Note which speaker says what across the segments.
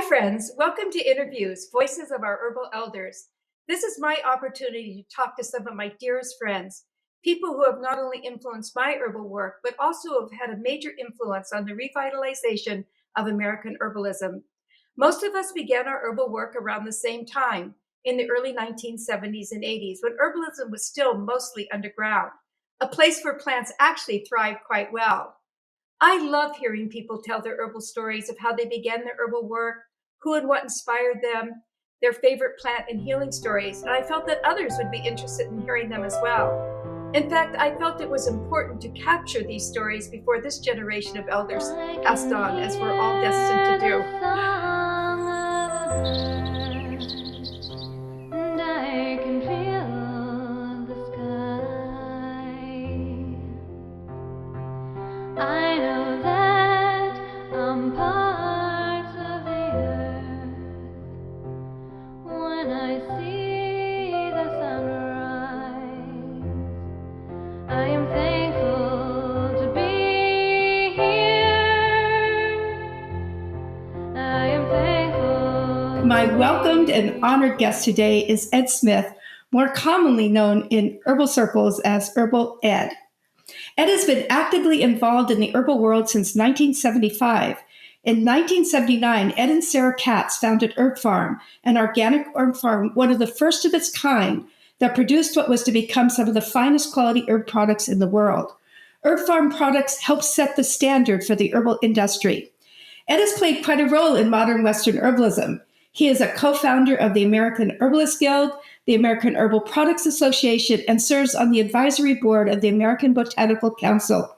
Speaker 1: friends. Welcome to Interviews, Voices of Our Herbal Elders. This is my opportunity to talk to some of my dearest friends, people who have not only influenced my herbal work, but also have had a major influence on the revitalization of American herbalism. Most of us began our herbal work around the same time, in the early 1970s and 80s, when herbalism was still mostly underground, a place where plants actually thrived quite well. I love hearing people tell their herbal stories of how they began their herbal work, who and what inspired them, their favorite plant and healing stories, and I felt that others would be interested in hearing them as well. In fact, I felt it was important to capture these stories before this generation of elders passed on, as we're all destined to
Speaker 2: I know that I'm part of the earth. When I see the sunrise, I am thankful to be here. I am thankful.
Speaker 1: My welcomed and honored guest today is Ed Smith, more commonly known in herbal circles as Herbal Ed. Ed has been actively involved in the herbal world since 1975. In 1979, Ed and Sarah Katz founded Herb Pharm, an organic herb farm, one of the first of its kind, that produced what was to become some of the finest quality herb products in the world. Herb Pharm products help set the standard for the herbal industry. Ed has played quite a role in modern Western herbalism. He is a co-founder of the American Herbalist Guild, the American Herbal Products Association, and serves on the advisory board of the American Botanical Council.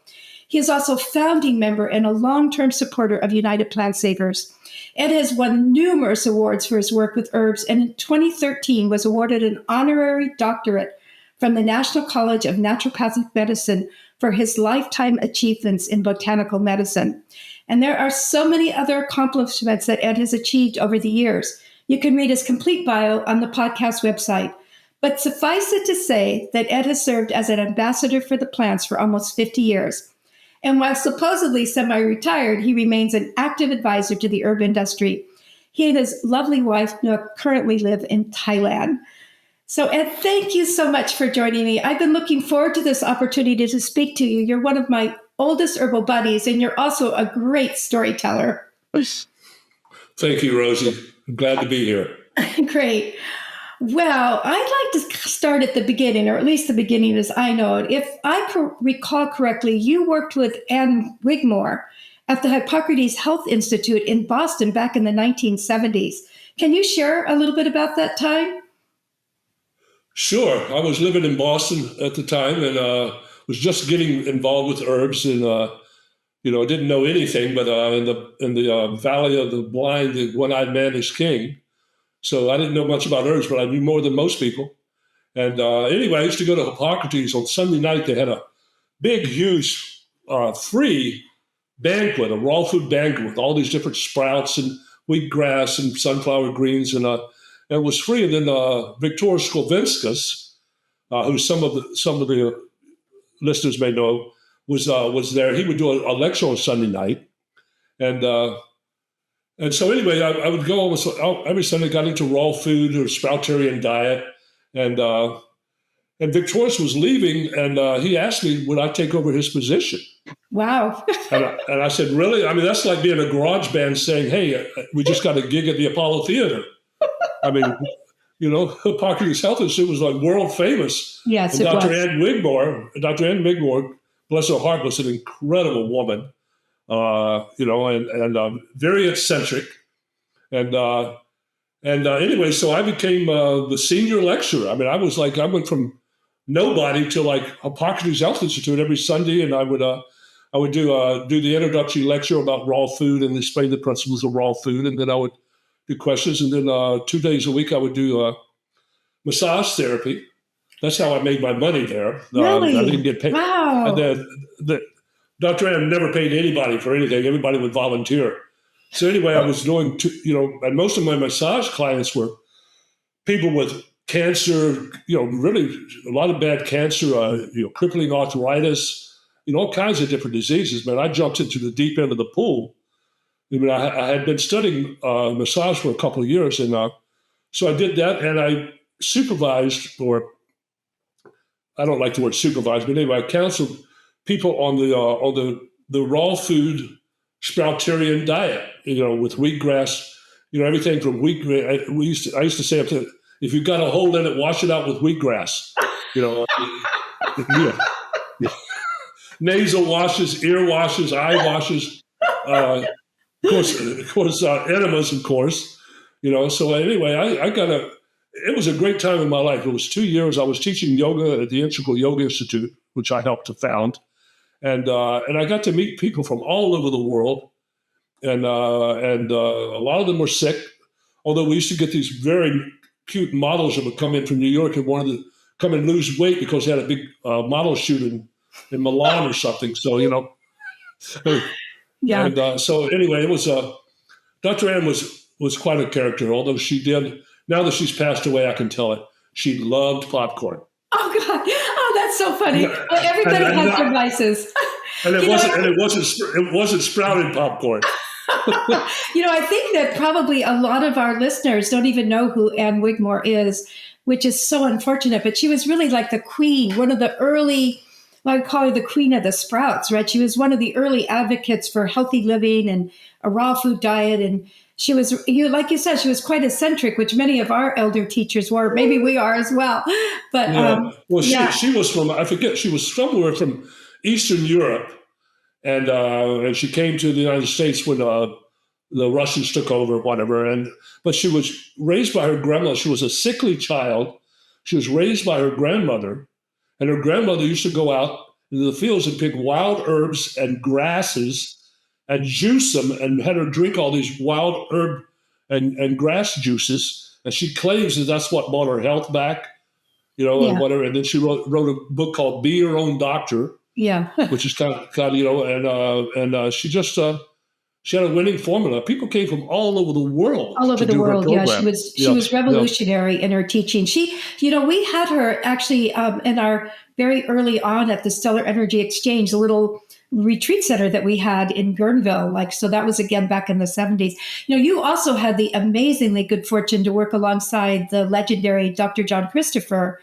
Speaker 1: He is also a founding member and a long-term supporter of United Plant Savers. Ed has won numerous awards for his work with herbs, and in 2013 was awarded an honorary doctorate from the National College of Naturopathic Medicine for his lifetime achievements in botanical medicine. And there are so many other accomplishments that Ed has achieved over the years. You can read his complete bio on the podcast website. But suffice it to say that Ed has served as an ambassador for the plants for almost 50 years. And while supposedly semi-retired, he remains an active advisor to the herb industry. He and his lovely wife, Nook, currently live in Thailand. So, Ed, thank you so much for joining me. I've been looking forward to this opportunity to speak to you. You're one of my oldest herbal buddies, and you're also a great storyteller.
Speaker 3: Thank you, Rosie. I'm glad to be here.
Speaker 1: Great. Well, I'd like to start at the beginning, or at least the beginning as I know it. If I recall correctly, you worked with Ann Wigmore at the Hippocrates Health Institute in Boston back in the 1970s. Can you share a little bit about that time?
Speaker 3: Sure. I was living in Boston at the time and was just getting involved with herbs and, I didn't know anything, but in the Valley of the Blind, the one-eyed man is king. So I didn't know much about herbs, but I knew more than most people. And anyway, I used to go to Hippocrates on Sunday night. They had a big, huge, free banquet, a raw food banquet with all these different sprouts and wheatgrass and sunflower greens, and it was free. And then Viktor Sklovinskas, who some of the listeners may know, was there. He would do a lecture on Sunday night, and so anyway, I would go almost every Sunday. Got into raw food or sproutarian diet, and Victorious was leaving, and he asked me would I take over his position.
Speaker 1: Wow!
Speaker 3: and I said, really? I mean, that's like being a garage band saying, "Hey, we just got a gig at the Apollo Theater." I mean, Hippocrates Health Institute was like world famous.
Speaker 1: Yes,
Speaker 3: and
Speaker 1: it
Speaker 3: Dr.
Speaker 1: was.
Speaker 3: Dr. Ann Wigmore, bless her heart, was an incredible woman, and very eccentric. And anyway, so I became the senior lecturer. I mean, I went from nobody to like Hippocrates Health Institute every Sunday, and I would do the introductory lecture about raw food and explain the principles of raw food, and then I would do questions, and then 2 days a week I would do massage therapy. That's how I made my money there.
Speaker 1: Really?
Speaker 3: I didn't get paid.
Speaker 1: Wow.
Speaker 3: And then Dr. Ann never paid anybody for anything. Everybody would volunteer. So anyway, I was doing, and most of my massage clients were people with cancer, really a lot of bad cancer, crippling arthritis, all kinds of different diseases. Man, I jumped into the deep end of the pool I mean, I had been studying massage for a couple of years, and so I did that, and I supervised, or I don't like the word supervise, but anyway, I counseled people on the raw food Sproutarian diet, with wheatgrass, everything from wheatgrass. I used to say, if you've got a hole in it, wash it out with wheatgrass. Yeah. Nasal washes, ear washes, eye washes, of course, enemas, of course. So anyway, it was a great time in my life. It was 2 years. I was teaching yoga at the Integral Yoga Institute, which I helped to found. And I got to meet people from all over the world. And a lot of them were sick. Although we used to get these very cute models that would come in from New York and wanted to come and lose weight because they had a big model shoot in Milan or something. So,
Speaker 1: Yeah.
Speaker 3: And so anyway, it was Dr. Ann was quite a character, although she did. Now that she's passed away, I can tell it. She loved popcorn.
Speaker 1: Oh God! Oh, that's so funny.
Speaker 3: Yeah.
Speaker 1: Well, everybody
Speaker 3: And
Speaker 1: has their vices.
Speaker 3: And it wasn't sprouted popcorn.
Speaker 1: I think that probably a lot of our listeners don't even know who Ann Wigmore is, which is so unfortunate. But she was really like the queen, one of the early, I would call her the queen of the sprouts, right? She was one of the early advocates for healthy living and a raw food diet. And she was, like you said, she was quite eccentric, which many of our elder teachers were. Maybe we are as well. But
Speaker 3: she was from, I forget, she was somewhere from Eastern Europe. And she came to the United States when the Russians took over, whatever. But she was raised by her grandmother. She was a sickly child. She was raised by her grandmother, and her grandmother used to go out into the fields and pick wild herbs and grasses and juice them, and had her drink all these wild herb and grass juices. And she claims that that's what brought her health back, and whatever. And then she wrote a book called "Be Your Own Doctor." Yeah, which is kind of and she just she had a winning formula. People came from all over the world. All over the world,
Speaker 1: yeah. She was revolutionary in her teaching. She, we had her actually in our very early on at the Stellar Energy Exchange, a little retreat center that we had in Guerneville. So that was again back in the 70s. You also had the amazingly good fortune to work alongside the legendary Dr. John Christopher.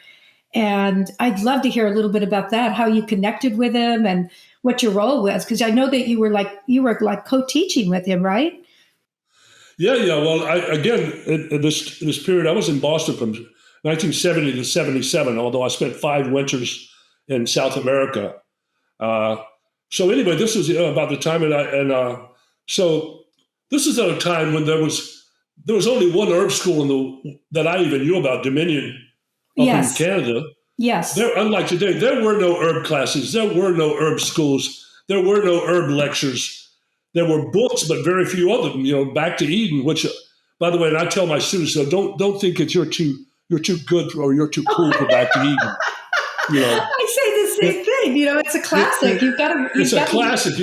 Speaker 1: And I'd love to hear a little bit about that, how you connected with him and what your role was, because I know that you were co-teaching with him, right?
Speaker 3: Yeah. Well, in this period, I was in Boston from 1970 to 77, although I spent 5 winters in South America. So anyway, this was about the time, so this is at a time when there was only one herb school that I even knew about, Dominion. Up in Canada.
Speaker 1: Yes.
Speaker 3: Unlike today, there were no herb classes. There were no herb schools. There were no herb lectures. There were books, but very few of them. Back to Eden, which, by the way, and I tell my students, don't think that you're too good or you're too cool for Back to Eden.
Speaker 1: I say the same thing. It's a classic. It's a classic.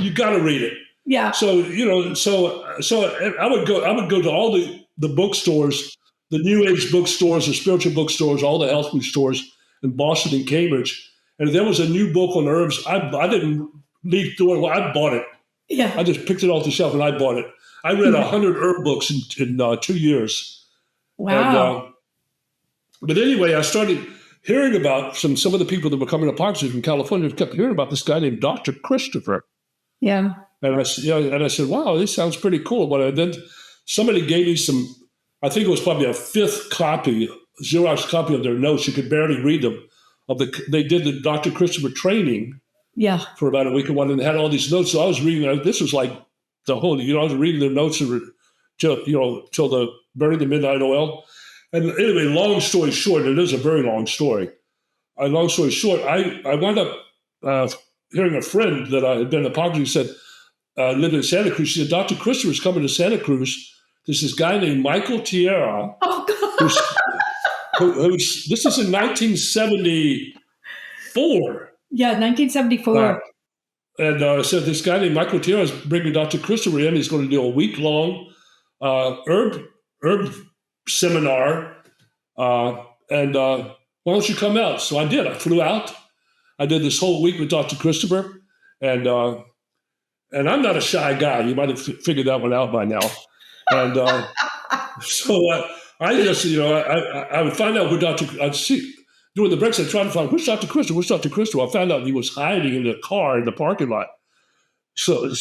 Speaker 3: You got to read it.
Speaker 1: Yeah.
Speaker 3: So I would go to all the bookstores, the New Age bookstores, the spiritual bookstores, all the health food stores in Boston and Cambridge. And if there was a new book on herbs, I didn't leave through it. Well, I bought it. Yeah. I just picked it off the shelf and I bought it. I read 100 herb books in 2 years.
Speaker 1: Wow.
Speaker 3: But anyway, I started hearing about some of the people that were coming to Parkinson's from California. I kept hearing about this guy named Dr. Christopher.
Speaker 1: Yeah.
Speaker 3: And I said, wow, this sounds pretty cool. But then somebody gave me some, I think it was probably a 5th copy, Xerox copy of their notes. You could barely read them. They did the Dr. Christopher training for about a week and they had all these notes. So I was reading, this was like the whole, I was reading their notes till the Burning the Midnight Oil. And anyway, long story short, it is a very long story. Long story short, I wound up hearing a friend that I had been in Parkinson's said, lived in Santa Cruz. She said, Dr. Christopher's coming to Santa Cruz. There's this guy named Michael Tierra.
Speaker 1: Oh, God.
Speaker 3: This is in 1974.
Speaker 1: Yeah, 1974.
Speaker 3: And so this guy named Michael Tierra is bringing Dr. Christopher in. He's going to do a week-long herb seminar. Why don't you come out? So I did. I flew out. I did this whole week with Dr. Christopher. And And I'm not a shy guy. You might have figured that one out by now. And so I just, I would find out who I'd see, during the breaks, I'd try to find, who's Dr. Crystal? Who's Dr. Crystal? I found out he was hiding in the car in the parking lot. So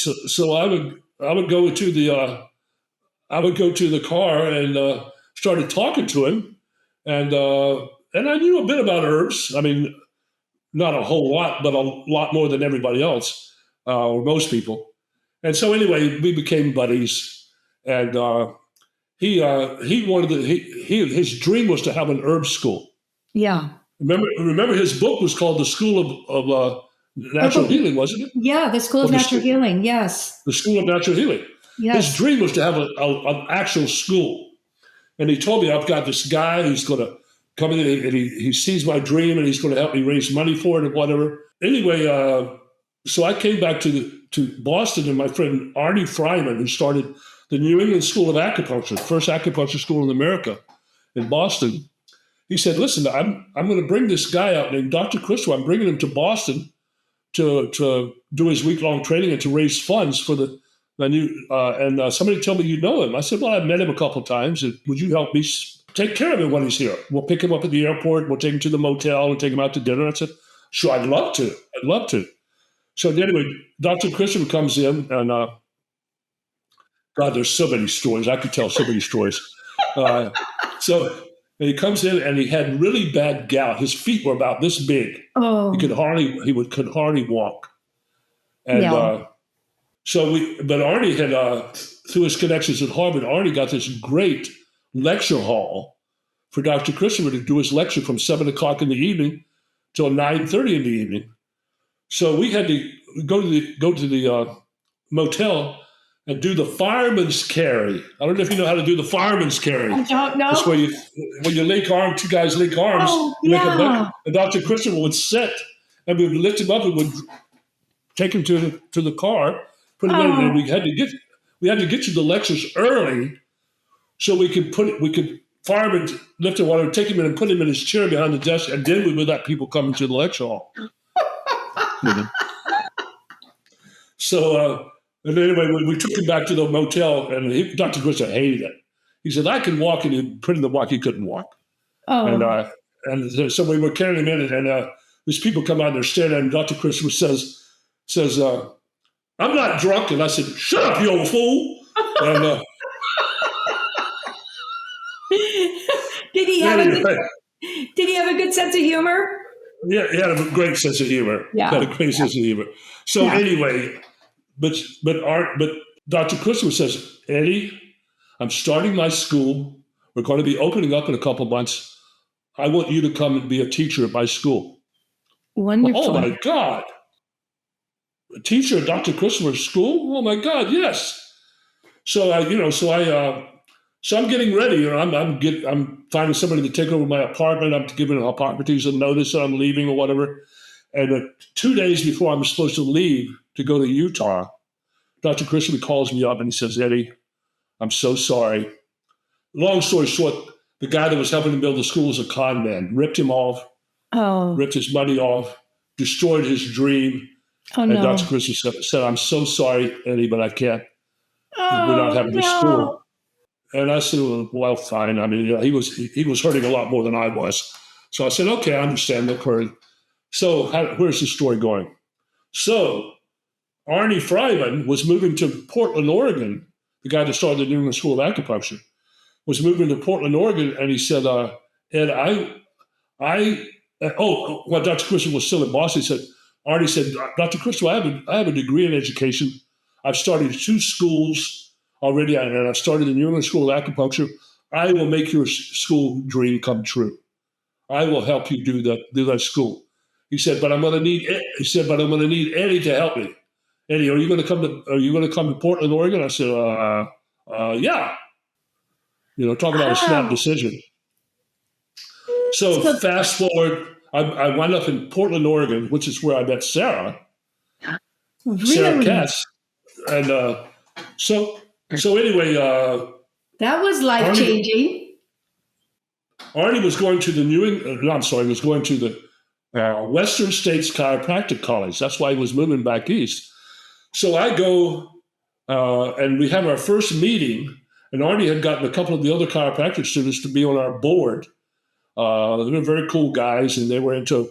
Speaker 3: I would go to the car and started talking to him. And I knew a bit about herbs. I mean, not a whole lot, but a lot more than everybody else, or most people. And so anyway, we became buddies. And he wanted his dream was to have an herb school.
Speaker 1: Yeah.
Speaker 3: Remember his book was called The School of Natural Healing, wasn't it?
Speaker 1: Yeah, the School of Natural Healing. Yes.
Speaker 3: The School of Natural Healing.
Speaker 1: Yes.
Speaker 3: His dream was to have an actual school. And he told me, I've got this guy who's going to come in and he sees my dream and he's going to help me raise money for it or whatever. Anyway, so I came back to Boston, and my friend Arnie Fryman, who started the New England School of Acupuncture, the first acupuncture school in America in Boston. He said, listen, I'm going to bring this guy out named Dr. Crystal. I'm bringing him to Boston to do his week-long training and to raise funds for the new, and somebody told me you know him. I said, well, I've met him a couple of times. And would you help me take care of him when he's here? We'll pick him up at the airport. We'll take him to the motel. We'll take him out to dinner. I said, sure, I'd love to. So anyway, Dr. Crystal comes in, and God, there's so many stories. I could tell so many stories. So he comes in, and he had really bad gout. His feet were about this big.
Speaker 1: Oh.
Speaker 3: He could hardly walk. And
Speaker 1: Yeah.
Speaker 3: but Arnie had, through his connections at Harvard, Arnie got this great lecture hall for Dr. Christopher to do his lecture from 7 o'clock in the evening till 9:30 in the evening. So we had to go to the motel and do the fireman's carry. I don't know if you know how to do the fireman's carry.
Speaker 1: I don't know.
Speaker 3: That's where you link arms, two guys link arms, make a bucket, and Dr. Christopher would sit, and we would lift him up and would take him to the car, put him in, and we had to get to the lectures early so we could fireman lift him, want to take him in and put him in his chair behind the desk, and then we would let people come into the lecture hall. So, and anyway, we took him back to the motel, and Dr. Christopher hated it. He said, I can walk, and he put him to walk. He couldn't walk.
Speaker 1: Oh.
Speaker 3: And so we were carrying him in, and these people come out and they're staring at him. Dr. Christopher says, I'm not drunk. And I said, shut up, you old fool. And,
Speaker 1: Did he have a good sense of humor?
Speaker 3: Yeah, he had a great sense of humor.
Speaker 1: Yeah.
Speaker 3: Had a great sense of humor. So anyway, but Dr. Christopher says, Eddie, I'm starting my school. We're going to be opening up in a couple months. I want you to come and be a teacher at my school.
Speaker 1: Wonderful.
Speaker 3: Oh my God. A teacher at Dr. Christopher's school? Oh my God, yes. So I'm getting ready. I'm finding somebody to take over my apartment. I'm giving Hippocrates a notice that I'm leaving or whatever. And 2 days before I'm supposed to leave to go to Utah, Dr. Christopher calls me up and he says, Eddie, I'm so sorry. Long story short, the guy that was helping him build the school was a con man, ripped him off, ripped his money off, destroyed his dream.
Speaker 1: Oh,
Speaker 3: and
Speaker 1: no.
Speaker 3: Dr. Christopher said, I'm so sorry, Eddie, but I can't. We're not having this school. And I said, well, fine. I mean, he was hurting a lot more than I was. So I said, okay, I understand that, Curry. So where's the story going? So Arnie Fryman was moving to Portland, Oregon. The guy that started the New England School of Acupuncture was moving to Portland, Oregon. And he said, Ed, well, Dr. Christopher was still in Boston. Arnie said, Dr. Christopher, I have a degree in education. I've started 2 schools already, and I've started the New England School of Acupuncture. I will make your school dream come true. I will help you do that school. He said, but I'm going to need Eddie to help me. Eddie, are you going to come to Portland, Oregon? I said, yeah. Talk about a snap decision. So fast forward, I wound up in Portland, Oregon, which is where I met Sarah.
Speaker 1: Really?
Speaker 3: Sarah Katz. And so anyway,
Speaker 1: that was life-changing.
Speaker 3: Arnie was going to was going to the Western States Chiropractic College. That's why he was moving back east. So I go, and we have our first meeting, and Arnie had gotten a couple of the other chiropractic students to be on our board. They were very cool guys, and they were into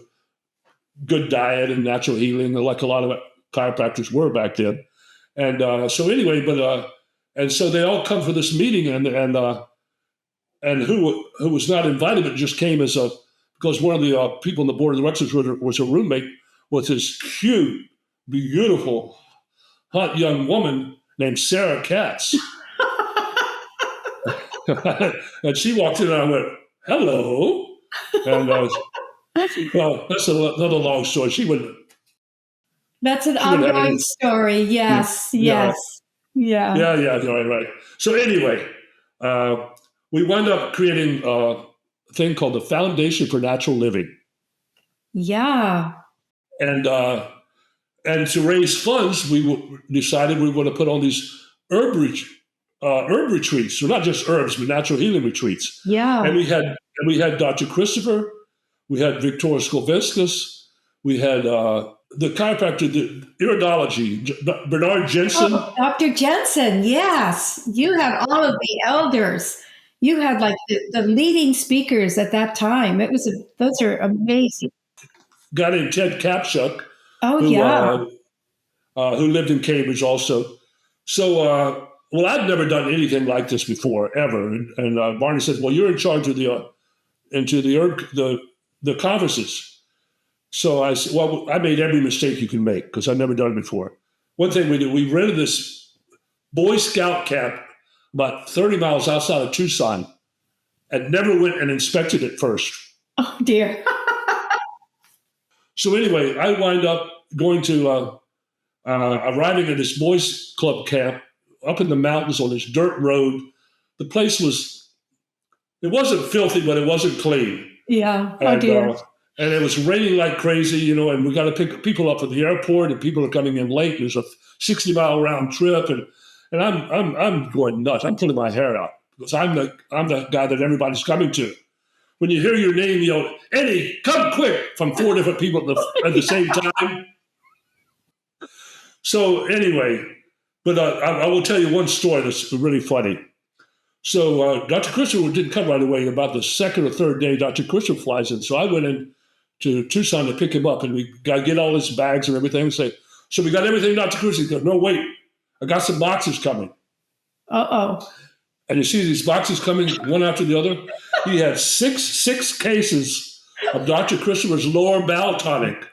Speaker 3: good diet and natural healing, like a lot of chiropractors were back then. And so anyway, and so they all come for this meeting, and who was not invited but just came because one of the people on the board of directors was a roommate with this cute, beautiful, hot young woman named Sarah Katz. And she walked in and I went, hello. And well, that's another long story.
Speaker 1: That's an ongoing story. Yes, yes. Yeah.
Speaker 3: Right. So anyway, we wound up creating a thing called the Foundation for Natural Living.
Speaker 1: Yeah.
Speaker 3: And to raise funds, we decided we were going to put on these herb retreats. So not just herbs, but natural healing retreats.
Speaker 1: Yeah.
Speaker 3: And we had Dr. Christopher, we had Victoria Skoviskas, we had the chiropractor, the iridology, Bernard Jensen.
Speaker 1: Oh, Dr. Jensen, yes. You had all of the elders. You had like the leading speakers at that time. Those are amazing.
Speaker 3: A guy named Ted Kapchuk.
Speaker 1: Oh,
Speaker 3: who lived in Cambridge also. So, well, I'd never done anything like this before, ever. And Barney said, well, you're in charge of the conferences. So I said, well, I made every mistake you can make because I'd never done it before. One thing we did, we rented this Boy Scout camp about 30 miles outside of Tucson and never went and inspected it first.
Speaker 1: Oh, dear.
Speaker 3: So anyway, I wind up going to arriving at this boys club camp up in the mountains on this dirt road. The place it wasn't filthy, but it wasn't clean.
Speaker 1: Yeah. Oh, dear.
Speaker 3: And it was raining like crazy, and we got to pick people up at the airport, and people are coming in late. There's a 60-mile round trip, and I'm going nuts. I'm pulling my hair out because I'm the guy that everybody's coming to. When you hear your name, Eddie, come quick, from 4 different people at the same time. So anyway, but I will tell you one story that's really funny. So Dr. Christopher didn't come right away. About the second or third day, Dr. Christopher flies in. So I went in to Tucson to pick him up, and we got to get all his bags and everything and say, so we got everything, Dr. Christopher? He goes, no, wait, I got some boxes coming.
Speaker 1: Uh-oh.
Speaker 3: And you see these boxes coming one after the other. He had six cases of Dr. Christopher's lower bowel tonic.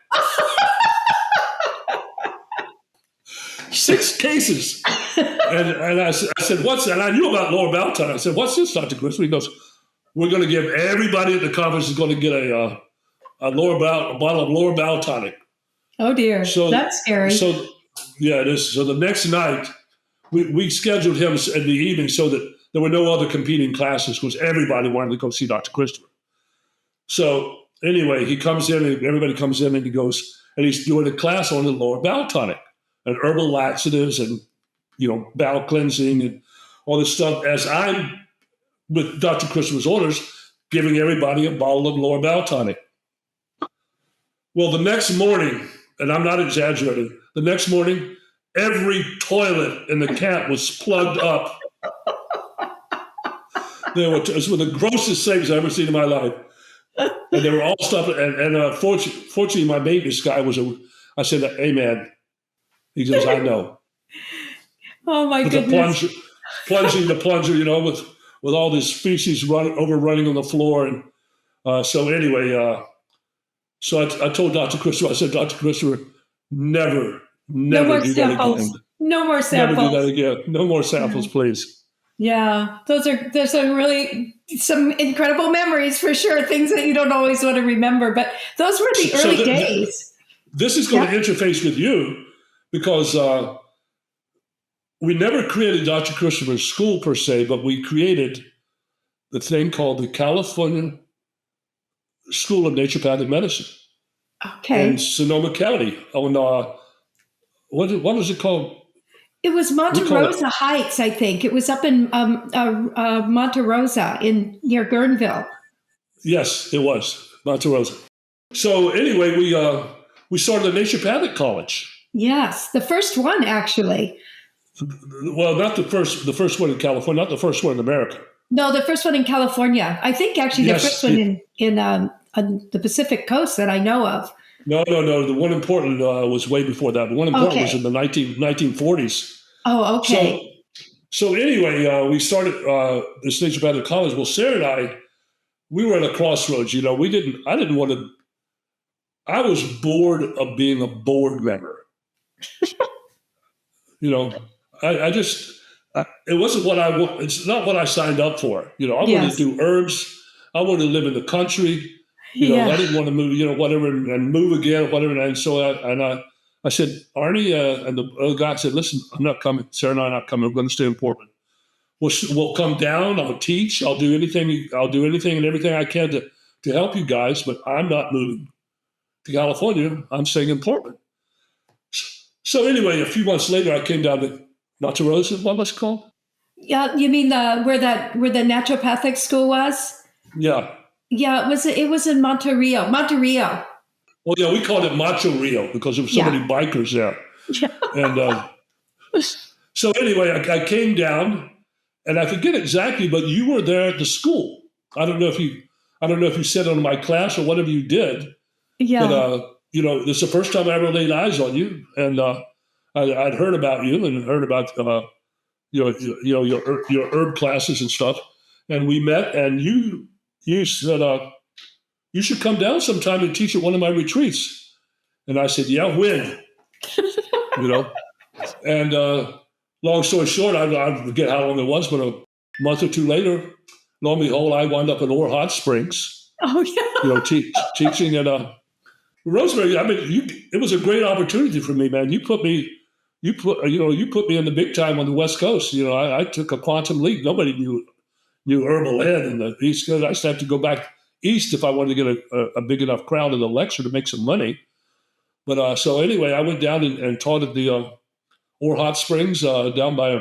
Speaker 3: 6 cases. And I said, what's that? And I knew about lower bowel tonic. I said, what's this, Dr. Christopher? He goes, we're going to give everybody at the conference is going to get a bottle of lower bowel tonic.
Speaker 1: Oh, dear. So that's scary.
Speaker 3: So, yeah, it is. So the next night, we scheduled him in the evening so that there were no other competing classes because everybody wanted to go see Dr. Christopher. So anyway, he comes in, and everybody comes in, and he goes, and he's doing a class on the lower bowel tonic and herbal laxatives and, bowel cleansing and all this stuff, as I'm, with Dr. Christopher's orders, giving everybody a bottle of lower bowel tonic. Well, the next morning, and I'm not exaggerating, the next morning, every toilet in the camp was plugged up. It was one of the grossest things I've ever seen in my life. And they were all stuff. And fortunately, my maintenance guy I said, hey, man. He says, I know.
Speaker 1: Oh, my goodness.
Speaker 3: Plunging the plunger, with all this feces running on the floor. And so anyway, so I told Dr. Christopher, I said, Dr. Christopher, never do that again.
Speaker 1: No more samples.
Speaker 3: Never do that again. No more samples, please.
Speaker 1: Yeah, there's some incredible memories for sure, things that you don't always want to remember, but those were the early days.
Speaker 3: This is going to interface with you because we never created Dr. Christopher's school per se, but we created the thing called the California School of Naturopathic Medicine.
Speaker 1: Okay.
Speaker 3: In Sonoma County on, what was it called?
Speaker 1: It was Monte Rosa Heights, I think. It was up in Monte Rosa near Guerneville.
Speaker 3: Yes, it was Monte Rosa. So anyway, we started a naturopathic college,
Speaker 1: Yes, the first one actually.
Speaker 3: Well, not the first one in California, not the first one in America.
Speaker 1: No, the first one in California. I think actually the first
Speaker 3: Yes.
Speaker 1: one in on the Pacific coast that I know of.
Speaker 3: No. The one in Portland was way before that. The one in Portland was in
Speaker 1: Okay.
Speaker 3: the 1940s.
Speaker 1: Oh,
Speaker 3: So,
Speaker 1: okay.
Speaker 3: so anyway, we started this naturopathic college. Well, Sarah and I, we were at a crossroads. I didn't want to. I was bored of being a board member. You know, I just, it wasn't what I want. It's not what I signed up for. I wanted to
Speaker 1: Yes.
Speaker 3: do herbs. I wanted to live in the country. I
Speaker 1: Yeah.
Speaker 3: didn't want to move, whatever, and move again, whatever. And so I said, Arnie, and the other guy said, listen, I'm not coming. Sarah and I are not coming. We're going to stay in Portland. We'll come down. I'll teach. I'll do anything. I'll do anything and everything I can to help you guys. But I'm not moving to California. I'm staying in Portland. So anyway, a few months later, I came down to Monte Rosa. What was it called?
Speaker 1: Yeah, you mean the where the naturopathic school was?
Speaker 3: Yeah.
Speaker 1: Yeah, it was in Monterio. Monterio.
Speaker 3: Well, yeah, we called it Macho Rio because there were so
Speaker 1: Yeah.
Speaker 3: many bikers there.
Speaker 1: Yeah.
Speaker 3: And so anyway, I came down, and I forget exactly, but you were there at the school. I don't know if you sat on my class or whatever you did,
Speaker 1: Yeah.
Speaker 3: but this is the first time I ever laid eyes on you, and I'd heard about you and heard about your herb classes and stuff, and we met, and you said you should come down sometime and teach at one of my retreats, and I said, yeah, when? you know, and long story short, I forget how long it was, but a month or two later, lo and behold, I wound up in Ore Hot Springs,
Speaker 1: Oh yeah.
Speaker 3: teaching at Rosemary. I mean, it was a great opportunity for me, man. You put me in the big time on the West Coast. I took a quantum leap. Nobody knew Herbal Ed in the East Coast. I used to have to go back east if I wanted to get a big enough crowd in the lecture to make some money. But so anyway, I went down and taught at the Ore Hot Springs down by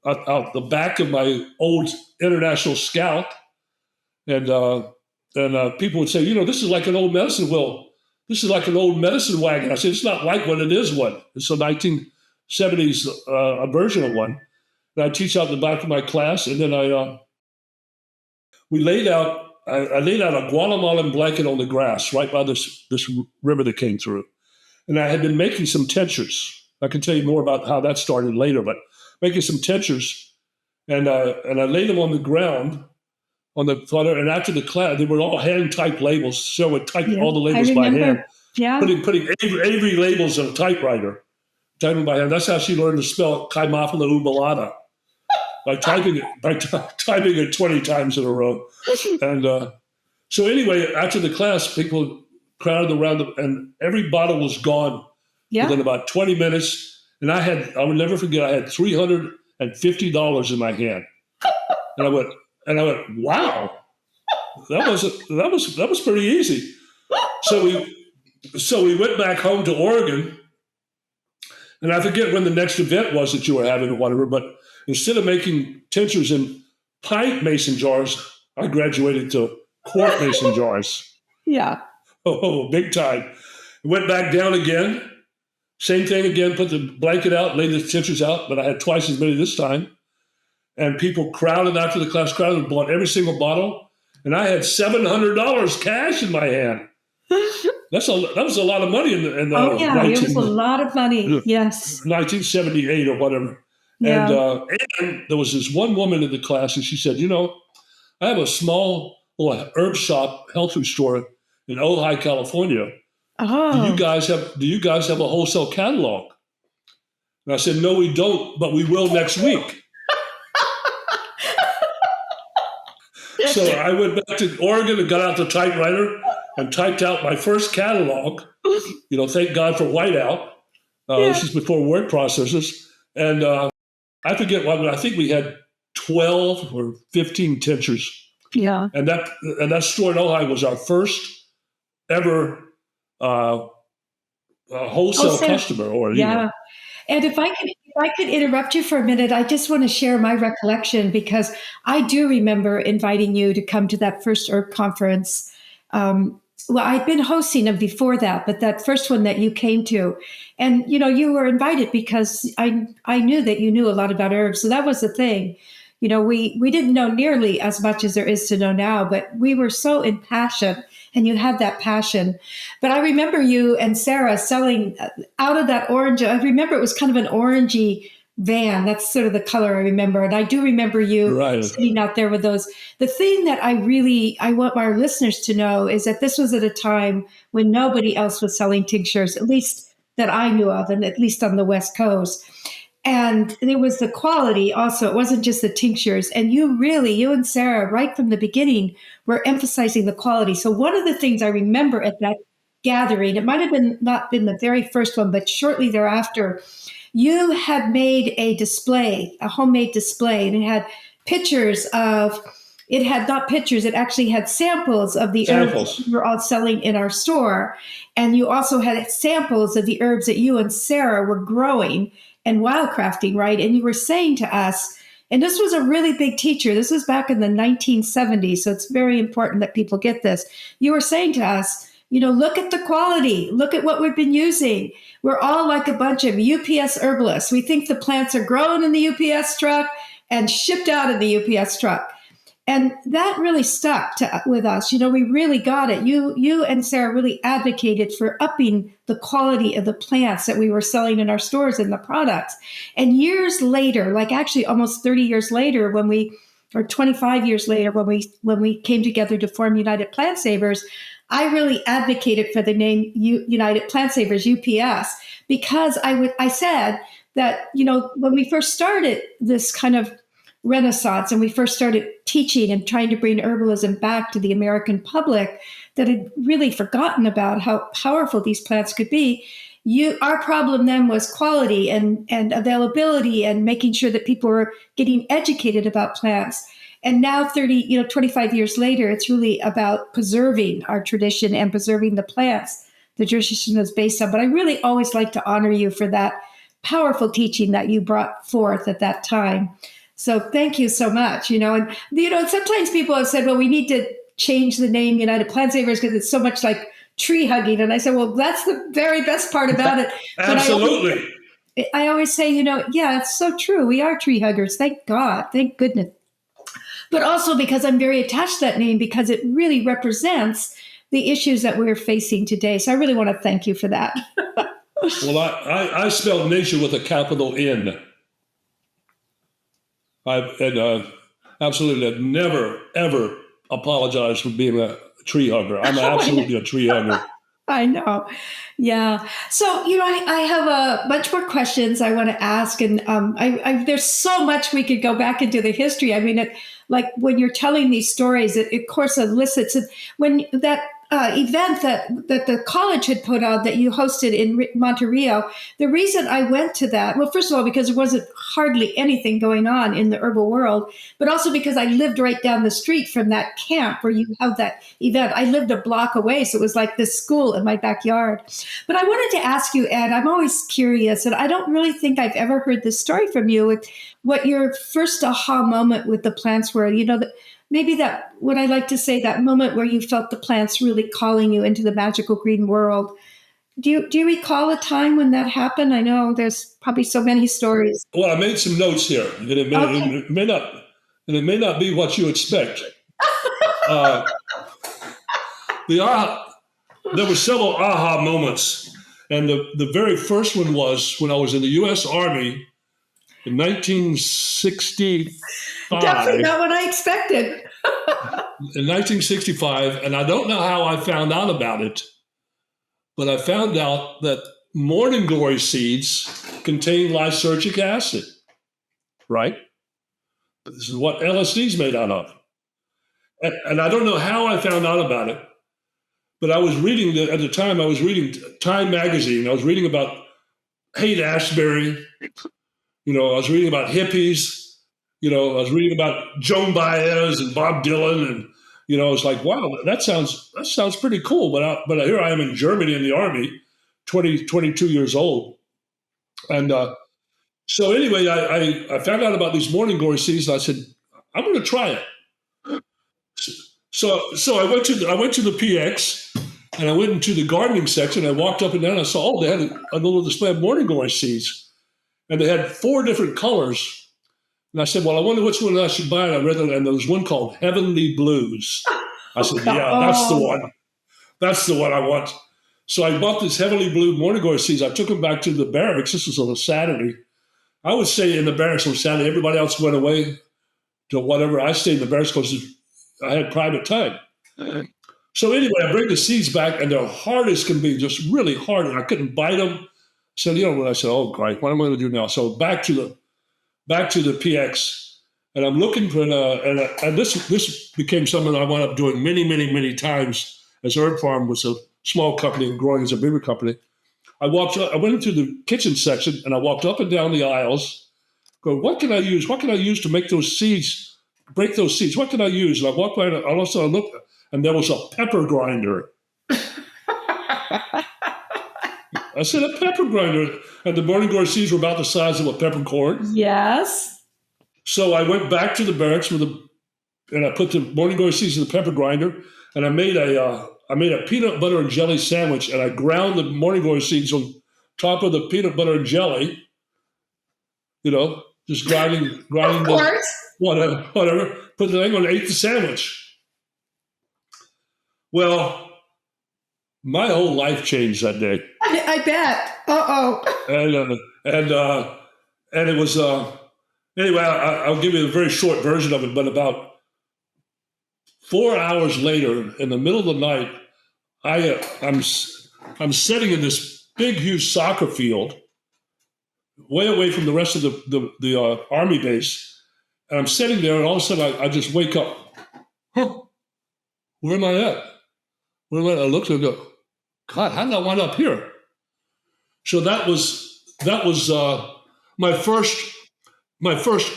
Speaker 3: out the back of my old International Scout, and people would say, this is like an old medicine wheel. This is like an old medicine wagon. I said, it's not like one. It is one. It's a 1970s version of one. And I teach out in the back of my class, and then we laid out. I laid out a Guatemalan blanket on the grass right by this river that came through, and I had been making some tinctures. I can tell you more about how that started later, but making some tinctures, and I laid them on the ground on the flutter. And after the class, they were all hand typed labels. So I would type
Speaker 1: Yeah.
Speaker 3: all the
Speaker 1: I
Speaker 3: labels by hand,
Speaker 1: remember. Yeah.
Speaker 3: putting Avery labels on a typewriter, typing by hand. That's how she learned to spell Kaimafala Ubalata by typing it 20 times in a row. And so anyway, after the class, people crowded around and every bottle was gone
Speaker 1: Yeah.
Speaker 3: within about 20 minutes. And I would never forget, I had $350 in my hand. And I went, wow, that was pretty easy. So we went back home to Oregon, and I forget when the next event was that you were having or whatever, but instead of making tinctures in pint mason jars, I graduated to quart mason jars.
Speaker 1: Yeah.
Speaker 3: Oh, big time. Went back down again. Same thing again, put the blanket out, laid the tinctures out, but I had twice as many this time. And people crowded after the class, crowded, bought every single bottle. And I had $700 cash in my hand. That was a lot of money in the
Speaker 1: Oh yeah. It was a lot of money. Yes.
Speaker 3: 1978 or whatever.
Speaker 1: Yeah.
Speaker 3: And there was this one woman in the class, and she said, I have a small little herb shop, health food store in Ojai, California.
Speaker 1: Oh.
Speaker 3: Do you guys have a wholesale catalog? And I said, no, we don't, but we will next week. So I went back to Oregon and got out the typewriter and typed out my first catalog. Thank God for whiteout. This is before word processors. And I forget what, I think we had 12 or 15 tinctures.
Speaker 1: Yeah.
Speaker 3: And that store in Ojai was our first ever wholesale customer. Or
Speaker 1: yeah. And if I could interrupt you for a minute, I just want to share my recollection because I do remember inviting you to come to that first herb conference. Well, I'd been hosting them before that, but that first one that you came to, and you were invited because I knew that you knew a lot about herbs, so that was the thing. We didn't know nearly as much as there is to know now, but we were so impassioned, and you had that passion. But I remember you and Sarah selling out of that orange. I remember it was kind of an orangey van. That's sort of the color I remember, and I do remember you
Speaker 3: Right.
Speaker 1: sitting out there with those. The thing that I want our listeners to know is that this was at a time when nobody else was selling tinctures, at least that I knew of, and at least on the West Coast. And there was the quality also. It wasn't just the tinctures. And you and Sarah, right from the beginning, were emphasizing the quality. So one of the things I remember at that gathering, it might have been not been the very first one, but shortly thereafter, you had made a display, a homemade display, and it had pictures of, it had not pictures, it actually had samples of the herbs
Speaker 3: Samples.
Speaker 1: we were all selling in our store. And you also had samples of the herbs that you and Sarah were growing and wildcrafting, right? And you were saying to us, and this was a really big teacher, this was back in the 1970s, so it's very important that people get this. You were saying to us, look at the quality, look at what we've been using. We're all like a bunch of UPS herbalists. We think the plants are grown in the UPS truck and shipped out in the UPS truck. And that really stuck with us. We really got it. You and Sarah really advocated for upping the quality of the plants that we were selling in our stores and the products. And years later, like actually almost 30 years later, or 25 years later, when we came together to form United Plant Savers, I really advocated for the name United Plant Savers, UPS, because I said that, when we first started this kind of renaissance and we first started teaching and trying to bring herbalism back to the American public that had really forgotten about how powerful these plants could be, our problem then was quality and availability and making sure that people were getting educated about plants. And now 25 years later, it's really about preserving our tradition and preserving the plants the tradition is based on. But I really always like to honor you for that powerful teaching that you brought forth at that time. So thank you so much. And sometimes people have said, well, we need to change the name United Plant Savers because it's so much like tree hugging. And I said, well, that's the very best part about it.
Speaker 3: Absolutely.
Speaker 1: But I always say, yeah, it's so true. We are tree huggers. Thank God. Thank goodness. But also because I'm very attached to that name because it really represents the issues that we're facing today. So I really want to thank you for that.
Speaker 3: Well, I spelled nature with a capital N. Absolutely I've never, ever apologized for being a tree hugger. I'm absolutely a tree hugger.
Speaker 1: I know. Yeah. So, I have a bunch more questions I want to ask. And there's so much we could go back into the history. I mean, like when you're telling these stories, it of course elicits when that event that the college had put on that you hosted in Monterrey. The reason I went to that, well, first of all, because there wasn't hardly anything going on in the herbal world, but also because I lived right down the street from that camp where you held that event. I lived a block away, so it was like this school in my backyard. But I wanted to ask you, Ed, I'm always curious, and I don't really think I've ever heard this story from you, with what your first aha moment with the plants were. Maybe that, what I like to say, that moment where you felt the plants really calling you into the magical green world. Do you recall a time when that happened? I know there's probably so many stories.
Speaker 3: Well, I made some notes here, and it may not be what you expect. There were several aha moments, and the very first one was when I was in the U.S. Army in 1965.
Speaker 1: Definitely not what I expected.
Speaker 3: In 1965, and I don't know how I found out about it, but I found out that morning glory seeds contain lysergic acid, right? This is what LSD is made out of. And I don't know how I found out about it, but I was reading, at the time, I was reading Time magazine. I was reading about Haight-Ashbury. I was reading about hippies. I was reading about Joan Baez and Bob Dylan, and I was like, wow, that sounds pretty cool. But here I am in Germany in the army, 22 years old, and so anyway, I found out about these morning glory seeds, and I said, I'm going to try it. So I went to the PX, And I went into the gardening section. I walked up and down. I saw, they had a little display of morning glory seeds. And they had 4 different colors. And I said, well, I wonder which one I should buy. And I read it, and there was one called Heavenly Blues. I said, yeah, that's the one. That's the one I want. So I bought this Heavenly Blue morning glory seeds. I took them back to the barracks. This was on a Saturday. I would stay in the barracks on Saturday. Everybody else went away to whatever. I stayed in the barracks because I had private time. So anyway, I bring the seeds back, and they're hard as can be, just really hard. And I couldn't bite them. So when I said, oh, great, what am I going to do now? So back to the PX, and I'm looking for and this became something I wound up doing many, many, many times as Herb Pharm was a small company and growing as a bigger company. I went into the kitchen section, and I walked up and down the aisles, going, what can I use? What can I use to make those seeds, break those seeds? What can I use? And I walked by, and I also looked, and there was a pepper grinder. I said, a pepper grinder. And the morning glory seeds were about the size of a peppercorn.
Speaker 1: Yes.
Speaker 3: So I went back to the barracks and I put the morning glory seeds in the pepper grinder, and I made a peanut butter and jelly sandwich, and I ground the morning glory seeds on top of the peanut butter and jelly, just grinding
Speaker 1: Of course.
Speaker 3: whatever. Put the thing on and ate the sandwich. Well, my whole life changed that day.
Speaker 1: I bet. Uh-oh.
Speaker 3: And it was anyway. I'll give you a very short version of it. But about 4 hours later, in the middle of the night, I'm sitting in this big, huge soccer field, way away from the rest of the army base, and I'm sitting there, and all of a sudden I just wake up. Huh? Where am I at? I looked and go, God, how did I wind up here? So that was my first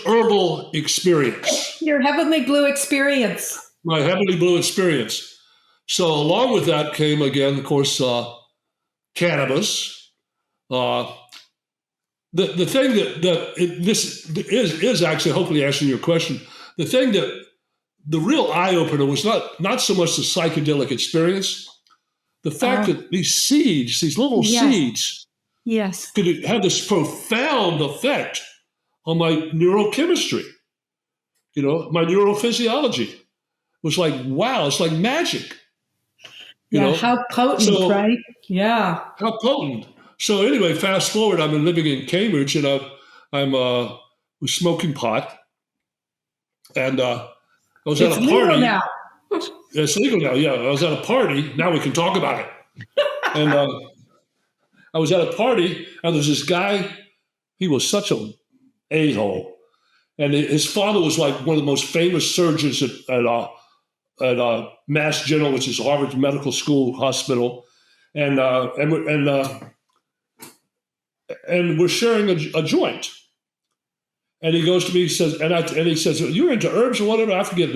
Speaker 3: herbal experience.
Speaker 1: Your Heavenly Blue experience.
Speaker 3: My Heavenly Blue experience. So along with that came again, of course, cannabis. The thing this is actually hopefully answering your question. The thing the real eye opener was not so much the psychedelic experience. The fact that these seeds, these little seeds, could have this profound effect on my neurochemistry, my neurophysiology. It was like, wow, it's like magic.
Speaker 1: How potent, right? Yeah.
Speaker 3: How potent. So anyway, fast forward, I've been living in Cambridge, and I'm was smoking pot. And I was at a party.
Speaker 1: Legal now.
Speaker 3: It's legal now, yeah. I was at a party. Now we can talk about it. And I was at a party, and there's this guy. He was such an a-hole. And his father was like one of the most famous surgeons at Mass General, which is Harvard Medical School Hospital. And we're sharing a joint. And he goes to me, he says, he says, you're into herbs or whatever? I forget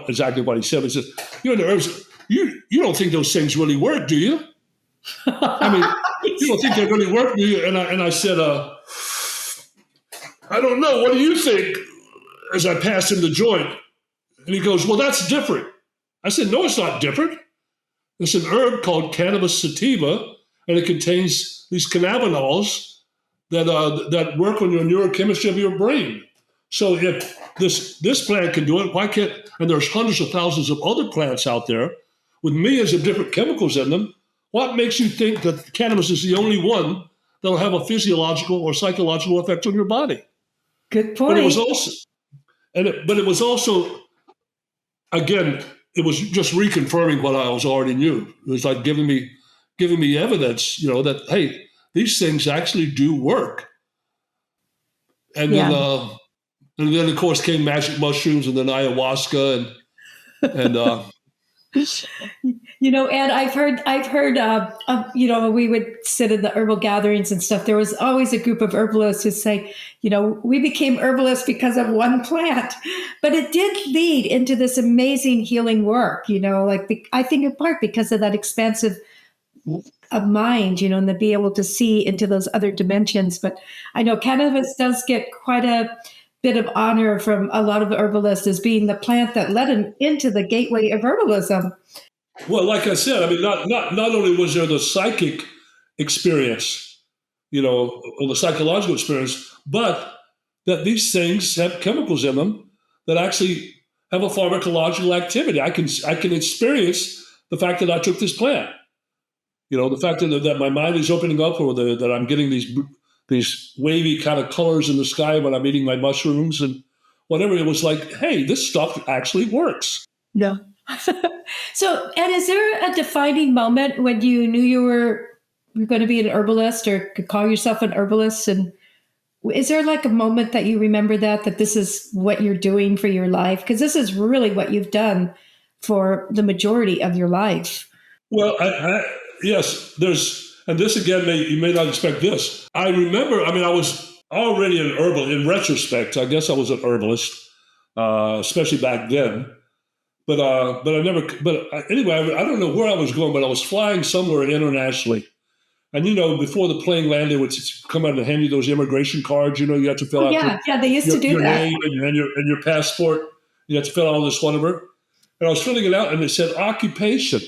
Speaker 3: exactly what he said. He says, you're into herbs. You don't think those things really work, do you? I mean, you don't think they really work, do you? And I said, I don't know. What do you think? As I passed him the joint. And he goes, well, that's different. I said, no, it's not different. It's an herb called cannabis sativa, and it contains these cannabinoids that work on your neurochemistry of your brain. So if this plant can do it, why can't? And there's hundreds of thousands of other plants out there with millions of different chemicals in them. What makes you think that cannabis is the only one that'll have a physiological or psychological effect on your body?
Speaker 1: Good point.
Speaker 3: But it was also, again, it was just reconfirming what I already knew. It was like giving me evidence, that hey, these things actually do work. And then of course came magic mushrooms, and then ayahuasca, and
Speaker 1: Ed, I've heard, we would sit in the herbal gatherings and stuff. There was always a group of herbalists who say, we became herbalists because of one plant, but it did lead into this amazing healing work, I think in part because of that expansive mind, and to be able to see into those other dimensions. But I know cannabis does get quite a bit of honor from a lot of herbalists as being the plant that led him into the gateway of herbalism.
Speaker 3: Well, like I said, I mean, not only was there the psychic experience, or the psychological experience, but that these things have chemicals in them that actually have a pharmacological activity. I can experience the fact that I took this plant. The fact that my mind is opening up, or that I'm getting these wavy kind of colors in the sky when I'm eating my mushrooms and whatever. It was like, hey, this stuff actually works.
Speaker 1: No. So, and is there a defining moment when you knew you're going to be an herbalist or could call yourself an herbalist? And is there like a moment that you remember that this is what you're doing for your life? Because this is really what you've done for the majority of your life.
Speaker 3: Well, yes, and this again, you may not expect this. I remember, I mean, I was already an herbalist. In retrospect, I guess I was an herbalist, especially back then. But anyway, I don't know where I was going, but I was flying somewhere internationally. And, before the plane landed, they would come out and hand you those immigration cards. You have to fill out
Speaker 1: Yeah, they used to do
Speaker 3: your
Speaker 1: that.
Speaker 3: name and your passport. You have to fill out all this whatever. And I was filling it out, and it said occupation.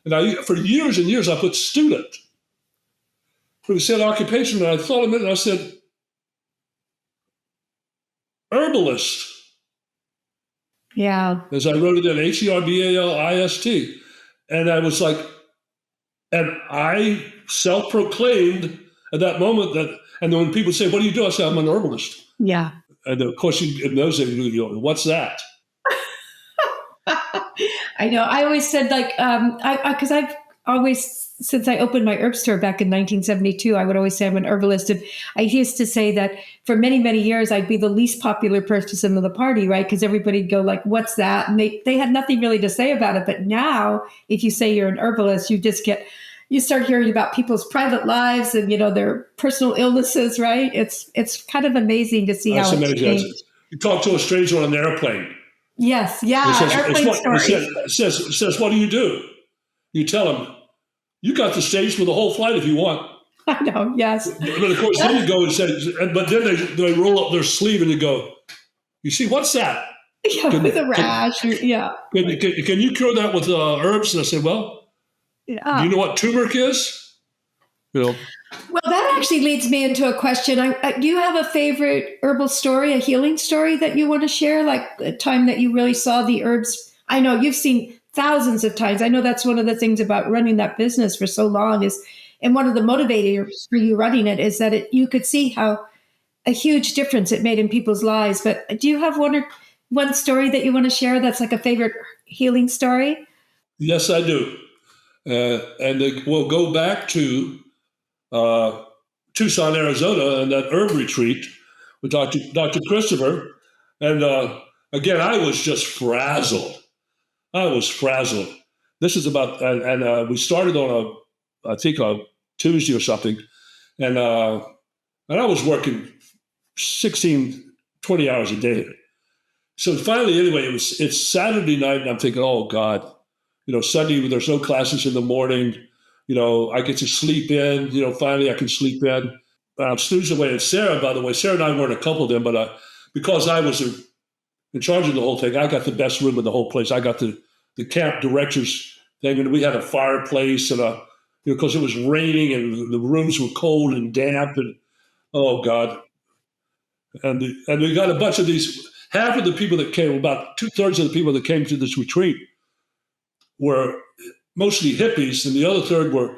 Speaker 3: And for years and years, I put student. But it said occupation, and I thought a minute, and I said, herbalist.
Speaker 1: Yeah.
Speaker 3: As I wrote it in Herbalist. And I was like, and I self-proclaimed at that moment and then when people say, what do you do? I say, I'm an herbalist.
Speaker 1: Yeah.
Speaker 3: And of course, in those days, what's that?
Speaker 1: I know. I always said because I've always, since I opened my herb store back in 1972, I would always say I'm an herbalist. And I used to say that for many, many years, I'd be the least popular person in the party, right? Because everybody'd go like, what's that? And they had nothing really to say about it. But now, if you say you're an herbalist, you start hearing about people's private lives and, their personal illnesses, right? It's kind of amazing to see how it's changed.
Speaker 3: You talk to a stranger on an airplane.
Speaker 1: Yes, yeah, airplane stories.
Speaker 3: It says, what do you do? You tell them, you got the stage for the whole flight if you want.
Speaker 1: I know, yes.
Speaker 3: But of course, then you go and say, but then they roll up their sleeve and you go, you see, what's that?
Speaker 1: Yeah, with a rash. Yeah.
Speaker 3: Can you cure that with herbs? And I said, well, do you know what turmeric is?
Speaker 1: Well, that actually leads me into a question. Do you have a favorite herbal story, a healing story that you want to share? Like a time that you really saw the herbs? I know you've seen thousands of times. I know that's one of the things about running that business for so long and one of the motivators for you running it is that you could see how a huge difference it made in people's lives. But do you have one story that you want to share that's like a favorite healing story?
Speaker 3: Yes, I do. And we'll go back to Tucson, Arizona, and that herb retreat with Dr. Christopher. And again, I was just frazzled. This is about, and we started on I think a Tuesday or something. And I was working 16, 20 hours a day. So finally, anyway, it's Saturday night, and I'm thinking, oh, God. Sunday, there's no classes in the morning. I get to sleep in. Finally I can sleep in. I'm snoozing away. And Sarah, by the way, Sarah and I weren't a couple then, but because I was in charge of the whole thing, I got the best room in the whole place. I got the camp director's thing, and we had a fireplace, and because it was raining and the rooms were cold and damp, and oh God. And we got a bunch of these. Half of the people that came, about 2/3 of the people that came to this retreat, were mostly hippies, and the other third were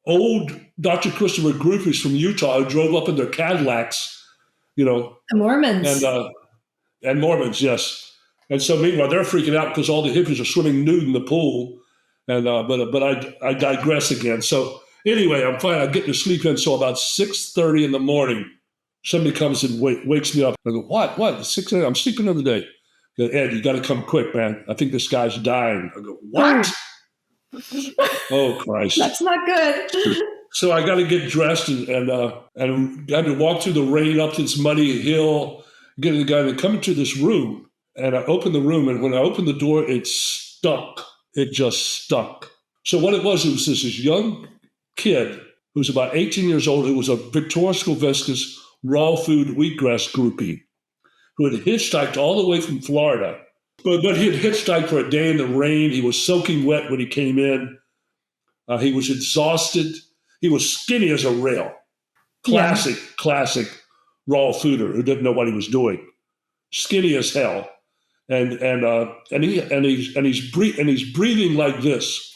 Speaker 3: old Dr. Christopher groupies from Utah who drove up in their Cadillacs,
Speaker 1: The Mormons.
Speaker 3: And Mormons, yes. And so meanwhile, they're freaking out because all the hippies are swimming nude in the pool. And but I digress again. So anyway, I'm fine. I get to sleep in. So about 6:30 in the morning, somebody comes and wakes me up. I go, what? It's 6 a.m. I'm sleeping the other day. Ed, you got to come quick, man. I think this guy's dying. I go, what? Oh, Christ.
Speaker 1: That's not good.
Speaker 3: So I got to get dressed and got to walk through the rain up this muddy hill, get the guy to come into this room. And I opened the room, and when I opened the door, it stunk. It just stunk. So what it was this young kid who was about 18 years old, who was a Victoria Schoolviscus raw food wheatgrass groupie, who had hitchhiked all the way from Florida but he had hitchhiked for a day in the rain. He was soaking wet when he came in. He was exhausted. He was skinny as a rail.
Speaker 1: Yeah.
Speaker 3: Classic raw fooder who didn't know what he was doing. Skinny as hell, he's breathing like this,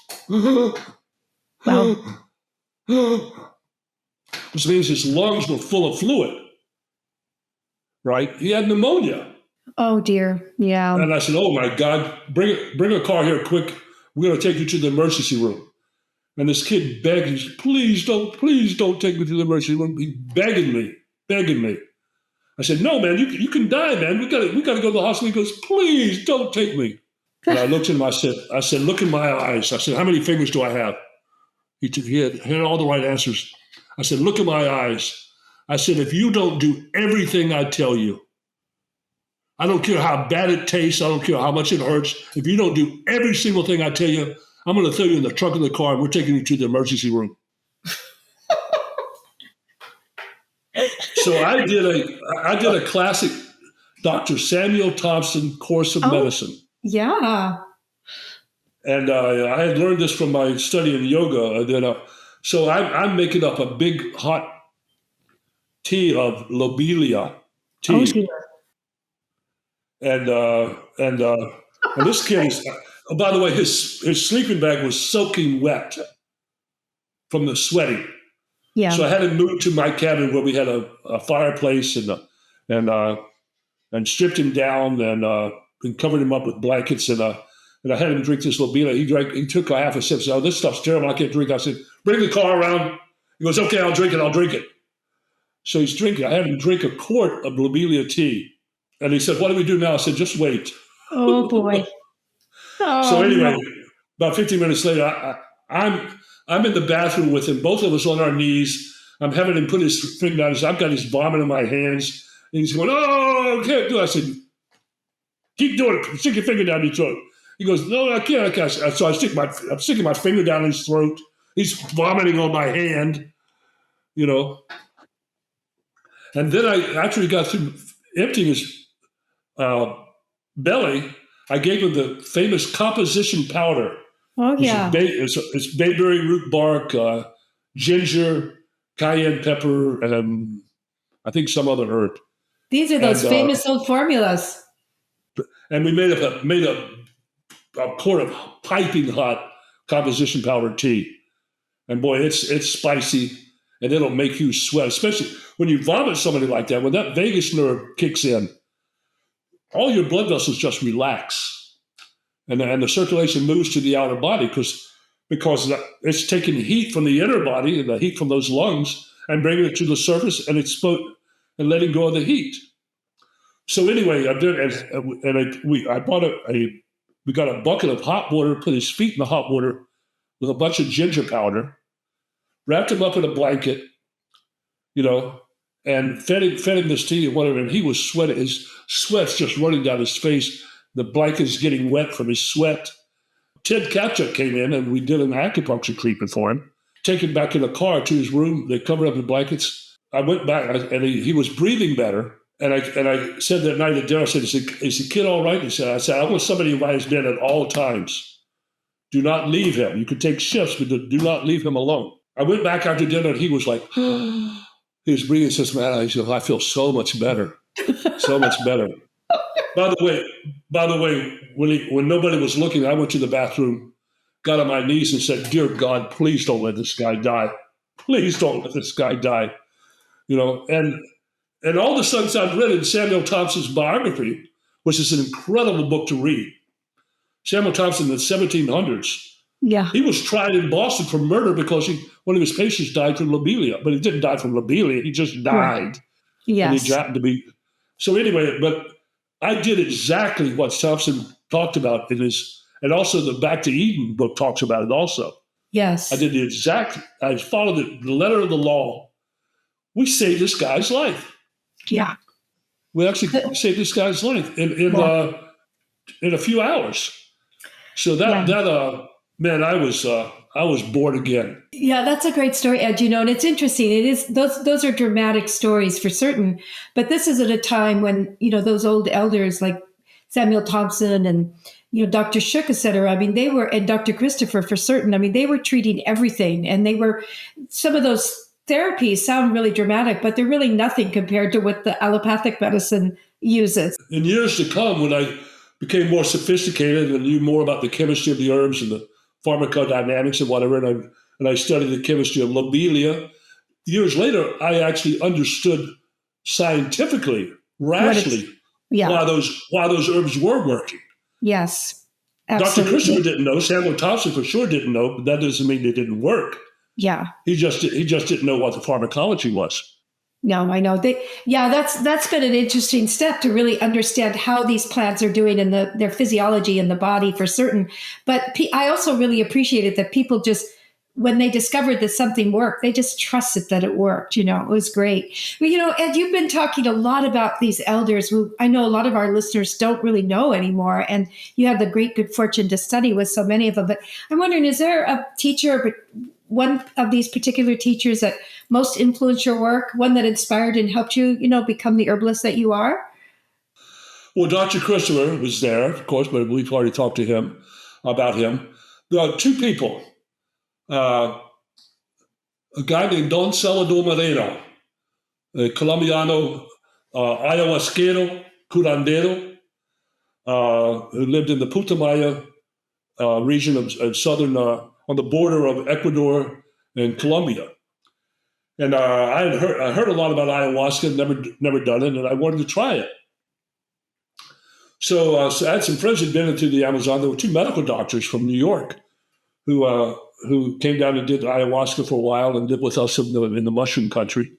Speaker 1: Wow.
Speaker 3: which means his lungs were full of fluid. Right? He had pneumonia.
Speaker 1: Oh dear. Yeah.
Speaker 3: And I said, "Oh my God, bring a car here quick. We're going to take you to the emergency room." And this kid begged, he said, please don't take me to the emergency room. He's begging me. I said, "No, man, you can die, man. We got to go to the hospital." He goes, "Please don't take me." And I looked at him. I said, "Look in my eyes." I said, "How many fingers do I have?" He had all the right answers. I said, "Look in my eyes." I said, "If you don't do everything I tell you, I don't care how bad it tastes. I don't care how much it hurts. If you don't do every single thing I tell you, I'm going to throw you in the trunk of the car and we're taking you to the emergency room." So I did a classic Dr. Samuel Thompson course of medicine.
Speaker 1: Yeah.
Speaker 3: And I had learned this from my study in yoga. So I'm making up a big hot tea of lobelia tea.
Speaker 1: Oh dear.
Speaker 3: And this kid is, by the way, his sleeping bag was soaking wet from the sweating.
Speaker 1: Yeah.
Speaker 3: So I had him moved to my cabin where we had a fireplace and stripped him down and covered him up with blankets and I had him drink this lobelia. He took a half a sip. Said, "Oh, this stuff's terrible. I can't drink." I said, "Bring the car around." He goes, "Okay, I'll drink it. So he's drinking. I had him drink a quart of lobelia tea. And he said, "What do we do now?" I said, "Just wait."
Speaker 1: Oh boy. Oh,
Speaker 3: So anyway,
Speaker 1: no.
Speaker 3: about 15 minutes later, I'm in the bathroom with him, both of us on our knees. I'm having him put his finger down. I've got his vomit in my hands. And he's going, "Oh, I can't do it." I said, "Keep doing it. Stick your finger down your throat." He goes, "No, I can't. So I'm sticking my finger down his throat. He's vomiting on my hand, you know. And then after he got through emptying his belly, I gave him the famous composition powder.
Speaker 1: Oh yeah.
Speaker 3: It's bayberry root bark, ginger, cayenne pepper, and I think some other herb.
Speaker 1: These are those famous old formulas.
Speaker 3: And we made a quart of piping hot composition powder tea. And boy, it's spicy and it'll make you sweat, especially when you vomit somebody like that. When that vagus nerve kicks in, all your blood vessels just relax. And the circulation moves to the outer body because it's taking heat from the inner body and the heat from those lungs and bringing it to the surface and and letting go of the heat. So anyway, I did, we got a bucket of hot water, put his feet in the hot water with a bunch of ginger powder, wrapped him up in a blanket, and fed him this tea and whatever. And he was sweating. His sweat's just running down his face. The blanket's getting wet from his sweat. Ted Kapchuk came in and we did an acupuncture treatment for him. Take him back in the car to his room. They covered up in blankets. I went back and he was breathing better. And I said that night at dinner, I said, "Is the kid all right?" He said, "I want somebody by his bed at all times. Do not leave him. You can take shifts, but do not leave him alone." I went back after dinner and he was like, he was breathing says, "Man," he said, "I feel so much better. So much better." By the way, when nobody was looking, I went to the bathroom, got on my knees and said, "Dear God, please don't let this guy die. Please don't let this guy die." And all the sudden I've read in Samuel Thompson's biography, which is an incredible book to read. Samuel Thompson in the 1700s.
Speaker 1: Yeah.
Speaker 3: He was tried in Boston for murder because one of his patients died from lobelia, but he didn't die from lobelia. He just died.
Speaker 1: Right. Yes.
Speaker 3: And he happened to be. So anyway, but I did exactly what Thompson talked about in his, and also the Back to Eden book talks about it also.
Speaker 1: Yes.
Speaker 3: I followed the letter of the law. We saved this guy's life.
Speaker 1: Yeah.
Speaker 3: We actually saved this guy's life in a few hours. So man, I was born again.
Speaker 1: Yeah, that's a great story, Ed. And it's interesting. It is those are dramatic stories for certain. But this is at a time when those old elders like Samuel Thompson and Dr. Shook, et cetera. I mean, they were, and Dr. Christopher for certain. I mean, they were treating everything, and they were, some of those therapies sound really dramatic, but they're really nothing compared to what the allopathic medicine uses.
Speaker 3: In years to come, when I became more sophisticated and knew more about the chemistry of the herbs and the pharmacodynamics and whatever, and I studied the chemistry of lobelia, years later, I actually understood scientifically, rationally,
Speaker 1: Yeah.
Speaker 3: why those herbs were working.
Speaker 1: Yes.
Speaker 3: Dr.
Speaker 1: Absolutely.
Speaker 3: Christopher didn't know. Samuel Thompson for sure didn't know, but that doesn't mean they didn't work.
Speaker 1: Yeah.
Speaker 3: He just didn't know what the pharmacology was.
Speaker 1: No, I know. That's been an interesting step to really understand how these plants are doing in their physiology in the body for certain. But I also really appreciated that people just, when they discovered that something worked, they just trusted that it worked. It was great. But, Ed, you've been talking a lot about these elders who I know a lot of our listeners don't really know anymore. And you have the great good fortune to study with so many of them. But I'm wondering, is there a teacher, one of these particular teachers that most influenced your work, one that inspired and helped you, become the herbalist that you are?
Speaker 3: Well, Dr. Christopher was there, of course, but we've already talked to him about him. There are two people. A guy named Don Salvador Moreno, a Colombiano ayahuasquero, curandero, who lived in the Putumayo region of southern, on the border of Ecuador and Colombia. And I heard a lot about ayahuasca, never done it, and I wanted to try it. So I had some friends who'd been into the Amazon. There were two medical doctors from New York who came down and did ayahuasca for a while and lived with us in the mushroom country.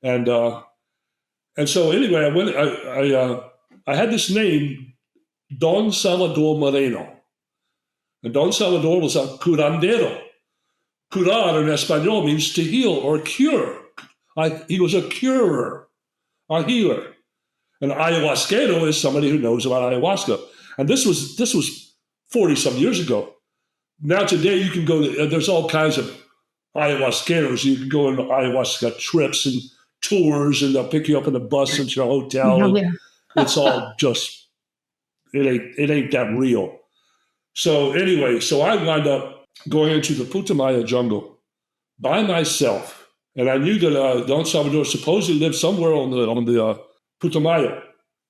Speaker 3: And so anyway, I went. I had this name, Don Salvador Moreno, and Don Salvador was a curandero. Curar in Espanol means to heal or cure. He was a curer, a healer. And ayahuasquero is somebody who knows about ayahuasca. And this was 40 some years ago. Now today you can go, there's all kinds of ayahuasqueros. You can go on ayahuasca trips and tours, and they'll pick you up in a bus into a hotel.
Speaker 1: Yeah.
Speaker 3: It's all just, it ain't that real. So anyway, I wound up going into the Putumayo jungle by myself. And I knew that Don Salvador supposedly lived somewhere on the Putumayo.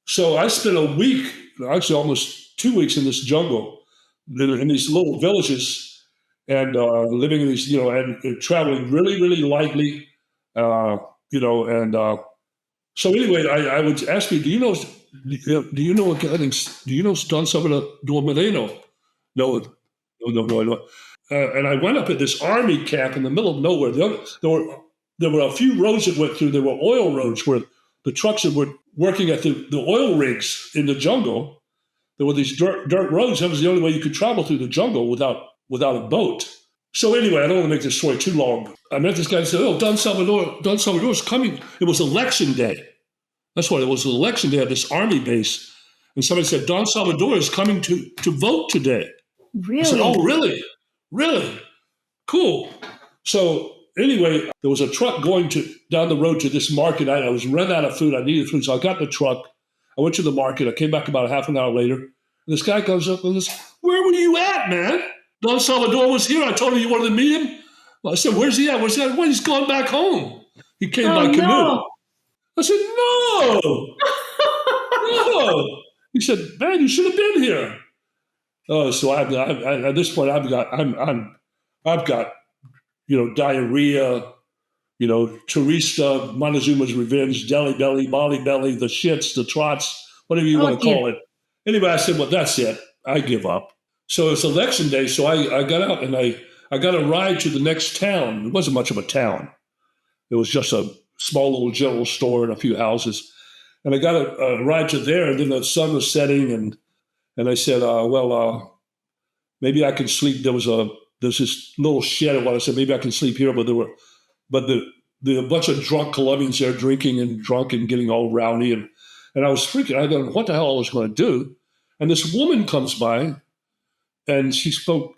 Speaker 3: So I spent a week, actually almost 2 weeks in this jungle, in these little villages, and living in these, and traveling really, really lightly, and so anyway, I would ask you, do you know a guy named, do you know Don Salvador Moreno? No. And I went up at this army camp in the middle of nowhere. There were a few roads that went through. There were oil roads where the trucks that were working at the oil rigs in the jungle. There were these dirt roads. That was the only way you could travel through the jungle without a boat. So anyway, I don't want to make this story too long. I met this guy and said, "Oh, Don Salvador's coming." It was election day. That's what it was, election day at this army base. And somebody said, "Don Salvador is coming to vote today."
Speaker 1: Really?
Speaker 3: I said, "Oh, really? Really? Cool." So anyway, there was a truck going down the road to this market. I was running out of food. I needed food. So I got in the truck. I went to the market. I came back about a half an hour later. And this guy comes up and says, "Where were you at, man? Don Salvador was here. I told him you wanted to meet him." Well, I said, "Where's he at?" Where's he at? "Well, he's gone back home. He came by canoe."
Speaker 1: No.
Speaker 3: I said, "No. No." He said, "Man, you should have been here." Oh, so I at this point I've got diarrhea, Teresa, Montezuma's Revenge, Deli Belly, Molly Belly, the shits, the trots, whatever you want to call it. Anyway, I said, "Well, that's it. I give up." So it's election day, so I got out and I got a ride to the next town. It wasn't much of a town. It was just a small little general store and a few houses. And I got a ride to there, and then the sun was setting, and I said, maybe I can sleep. There's this little shed. I said, maybe I can sleep here, but there were a bunch of drunk Colombians there drinking and drunk and getting all rowdy, and I was freaking. I don't know what the hell I was going to do. And this woman comes by, and she spoke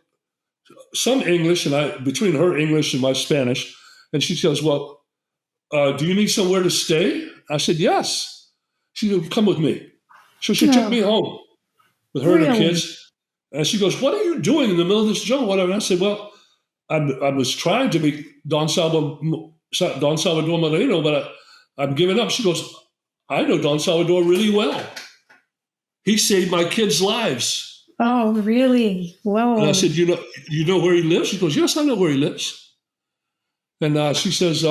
Speaker 3: some English, and between her English and my Spanish, and she says, "Well, do you need somewhere to stay?" I said, "Yes." She said, "Come with me." So she took me home. with her and the
Speaker 1: Really?
Speaker 3: kids. And she goes, "What are you doing in the middle of this jungle?" Whatever. And I said, "Well, I was trying to be Don Salvador Moreno, but I'm giving up." She goes, "I know Don Salvador really well. He saved my kids' lives."
Speaker 1: Oh, really?
Speaker 3: And I
Speaker 1: Whoa.
Speaker 3: said, you know where he lives?" She goes, "Yes, I know where he lives." And she says,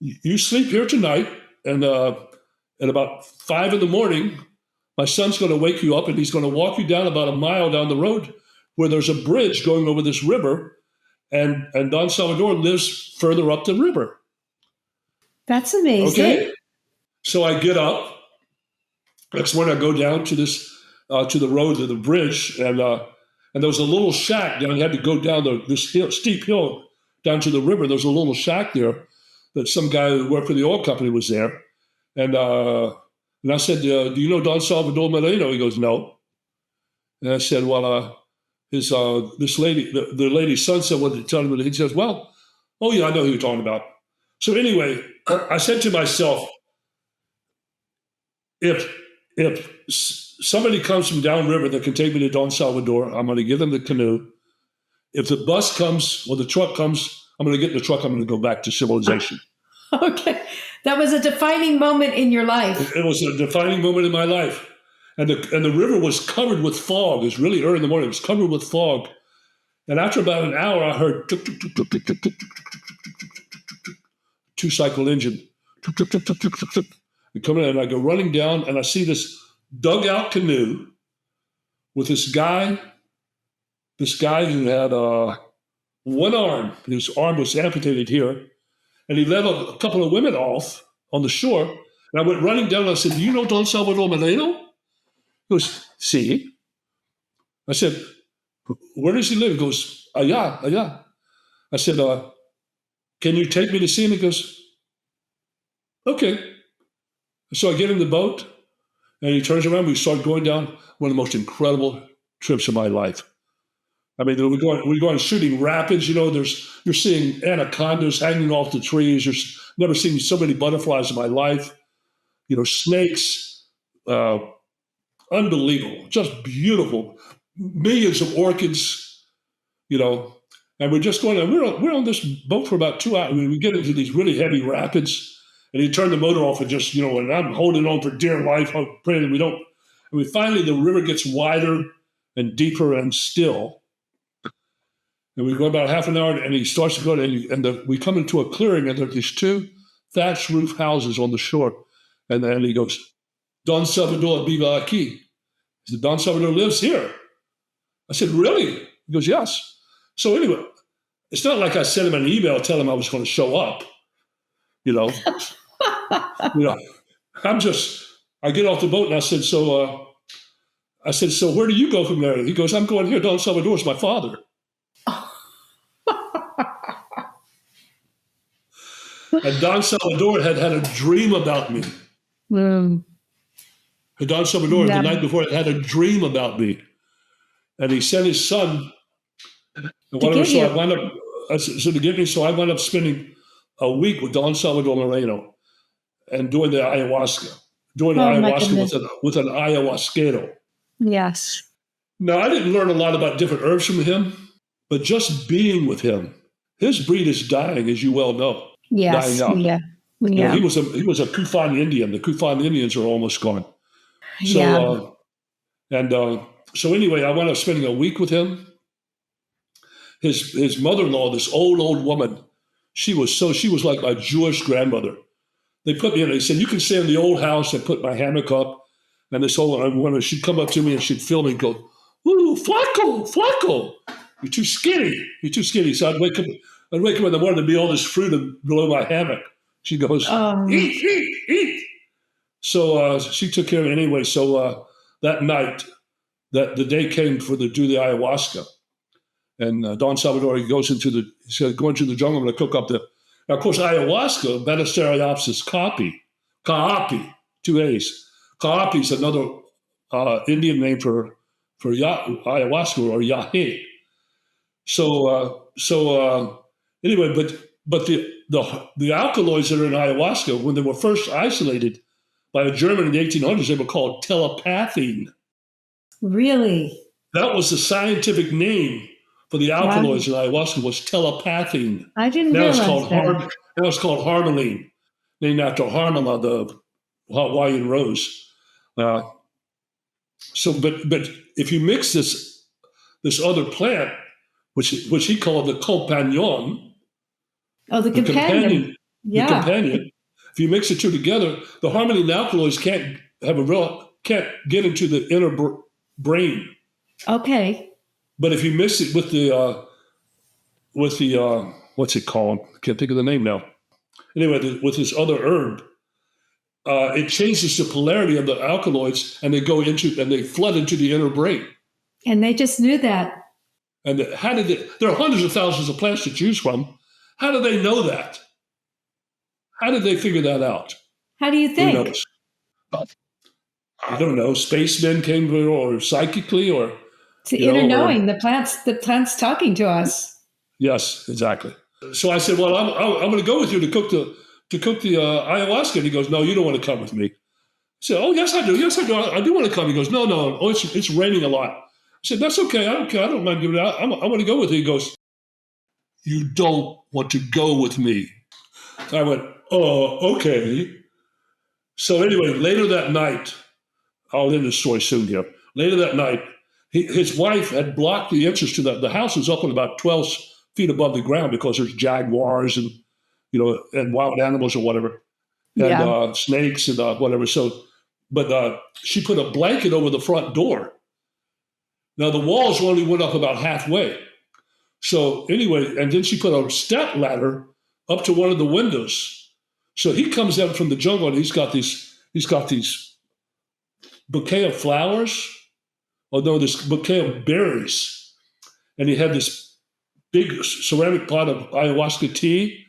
Speaker 3: "You sleep here tonight, and at about 5 in the morning, my son's going to wake you up, and he's going to walk you down about a mile down the road where there's a bridge going over this river, and Don Salvador lives further up the river."
Speaker 1: That's amazing.
Speaker 3: Okay, so I get up. Next morning, I go down to to the road, to the bridge, and there was a little shack down. You had to go down this steep hill down to the river. There was a little shack there that some guy who worked for the oil company was there. And I said, "Do you know Don Salvador Moreno?" He goes, "No." And I said, "Well, this lady, the lady's son said what to tell him." He says, "Well, oh yeah, I know who you're talking about." So anyway, I said to myself, if somebody comes from downriver that can take me to Don Salvador, I'm going to give them the canoe. If the bus comes or the truck comes, I'm going to get in the truck. I'm going to go back to civilization.
Speaker 1: Okay. That was a defining moment in your life.
Speaker 3: It was a defining moment in my life. And the river was covered with fog. It was really early in the morning. It was covered with fog. And after about an hour, I heard tuk, tuk, tuk, tuk, tuk, tuk, tuk, tuk, two-cycle engine. Tuk, tuk, tuk, tuk, tuk, tuk, tuk. And coming in, and I go running down, and I see this dugout canoe with this guy who had one arm. His arm was amputated here. And he led a couple of women off on the shore. And I went running down, and I said, "Do you know Don Salvador Moreno?" He goes, "See." I said, "Where does he live?" He goes, "Allá, allá." I said, "Can you take me to see him?" He goes, "Okay." So I get in the boat, and he turns around. We start going down one of the most incredible trips of my life. I mean, we're going shooting rapids. You're seeing anacondas hanging off the trees. You're never seen so many butterflies in my life. Snakes, unbelievable, just beautiful, millions of orchids. And we're just going. And we're on this boat for about 2 hours. I mean, we get into these really heavy rapids, and you turn the motor off, and just and I'm holding on for dear life. I'm praying that we don't. And finally, the river gets wider and deeper and still. And we go about half an hour, and he starts to go, and we come into a clearing, and there's these two thatched roof houses on the shore. And then he goes, "Don Salvador vive aquí." He said, "Don Salvador lives here." I said, "Really?" He goes, "Yes." So anyway, it's not like I sent him an email telling him I was going to show up. you know, I get off the boat, and I said, so where do you go from there? He goes, "I'm going here. Don Salvador's my father." And Don Salvador had a dream about me. And Don Salvador, the night before, had a dream about me. And he sent his son. And whatever, so I wound up, to get me, so I wound up spending a week with Don Salvador Moreno and doing the ayahuasca, with an ayahuasquero.
Speaker 1: Yes.
Speaker 3: Now, I didn't learn a lot about different herbs from him, but just being with him, his breed is dying, as you well know.
Speaker 1: Yes.
Speaker 3: Dying out.
Speaker 1: Yeah.
Speaker 3: He was a Kufan Indian. The Kufan Indians are almost gone. So, so anyway, I wound up spending a week with him. His mother-in-law, this old woman, she was like my Jewish grandmother. They put me in. They said, "You can stay in the old house." I put my hammock up, and this old woman, she'd come up to me and she'd feel me and go, "Ooh, flaco, you're too skinny." So I'd wake up in the morning to be all this fruit below my hammock. She goes, "Eat." So she took care of it anyway. So that night, the day came to do the ayahuasca. And Don Salvador, he said, "Go into the jungle, I'm going to cook up Now, of course, ayahuasca, Banisteriopsis kaapi, 2 A's. Kaapi is another Indian name for ayahuasca or yahe. So anyway, but the alkaloids that are in ayahuasca, when they were first isolated by a German in the 1800s, they were called telepathine.
Speaker 1: Really?
Speaker 3: That was the scientific name for the
Speaker 1: Wow.
Speaker 3: alkaloids in ayahuasca was telepathine.
Speaker 1: I didn't
Speaker 3: Now it's
Speaker 1: realize
Speaker 3: called
Speaker 1: that.
Speaker 3: now it's called harmaline, named after Harmala, the Hawaiian rose. Uh, but if you mix this other plant, which he called the compagnon,
Speaker 1: Oh, the
Speaker 3: the
Speaker 1: companion.
Speaker 3: companion, the
Speaker 1: Yeah.
Speaker 3: companion. If you mix the two together, the harmaline alkaloids can't get into the inner brain.
Speaker 1: Okay.
Speaker 3: But if you mix it with the what's it called? I can't think of the name now. Anyway, with this other herb, it changes the polarity of the alkaloids, and they flood into the inner brain.
Speaker 1: And they just knew that.
Speaker 3: And how did they? There are hundreds of thousands of plants to choose from. How do they know that? How did they figure that out?
Speaker 1: How do you
Speaker 3: Who
Speaker 1: think?
Speaker 3: knows? I don't know. Spacemen came to, or psychically, or
Speaker 1: It's the
Speaker 3: you
Speaker 1: inner
Speaker 3: know, or
Speaker 1: knowing. The plant's talking to us.
Speaker 3: yes, exactly. So I said, "Well, I'm going to go with you to cook the ayahuasca." And he goes, "No, you don't want to come with me." I said, "Oh, yes, I do. Yes, I do. I do want to come." He goes, "No, no. Oh, it's raining a lot." I said, "That's okay. I don't care. I don't mind giving it out. I want to go with you." He goes, "You don't want to go with me." I went, "Oh, okay." So anyway, later that night, I'll end the story soon here. Later that night, his wife had blocked the entrance to the house is up on about 12 feet above the ground because there's jaguars and and wild animals or whatever, and
Speaker 1: Yeah.
Speaker 3: snakes and whatever. So, but she put a blanket over the front door. Now the walls only went up about halfway. So anyway, and then she put a step ladder up to one of the windows. So he comes out from the jungle and he's got these bouquet of flowers. Oh no, this bouquet of berries, and he had this big ceramic pot of ayahuasca tea,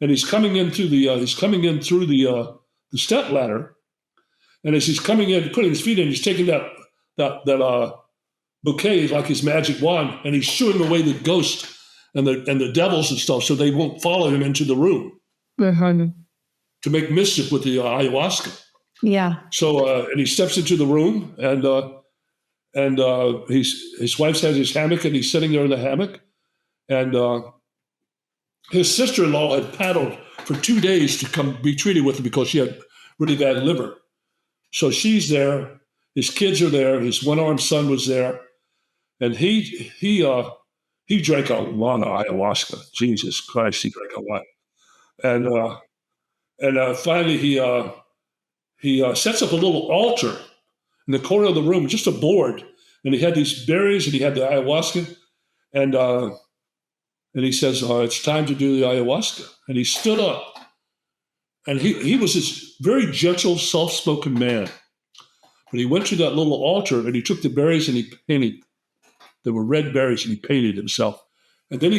Speaker 3: and he's coming in through the step ladder, and as he's coming in, putting his feet in, he's taking that bouquet like his magic wand, and he's shooing away the ghost and the devils and stuff, so they won't follow him into the room to make mischief with the ayahuasca.
Speaker 1: Yeah.
Speaker 3: So and he steps into the room, and his wife has his hammock, and he's sitting there in the hammock, and his sister-in-law had paddled for 2 days to come be treated with him because she had really bad liver. So she's there. His kids are there. His one-armed son was there, and he drank a lot of ayahuasca. Jesus Christ, he drank a lot. And finally he sets up a little altar in the corner of the room, just a board, and he had these berries and he had the ayahuasca, and he says, "It's time to do the ayahuasca." And he stood up, and he was this very gentle, soft-spoken man. But he went to that little altar and he took the berries and he painted. There were red berries and he painted himself. And then he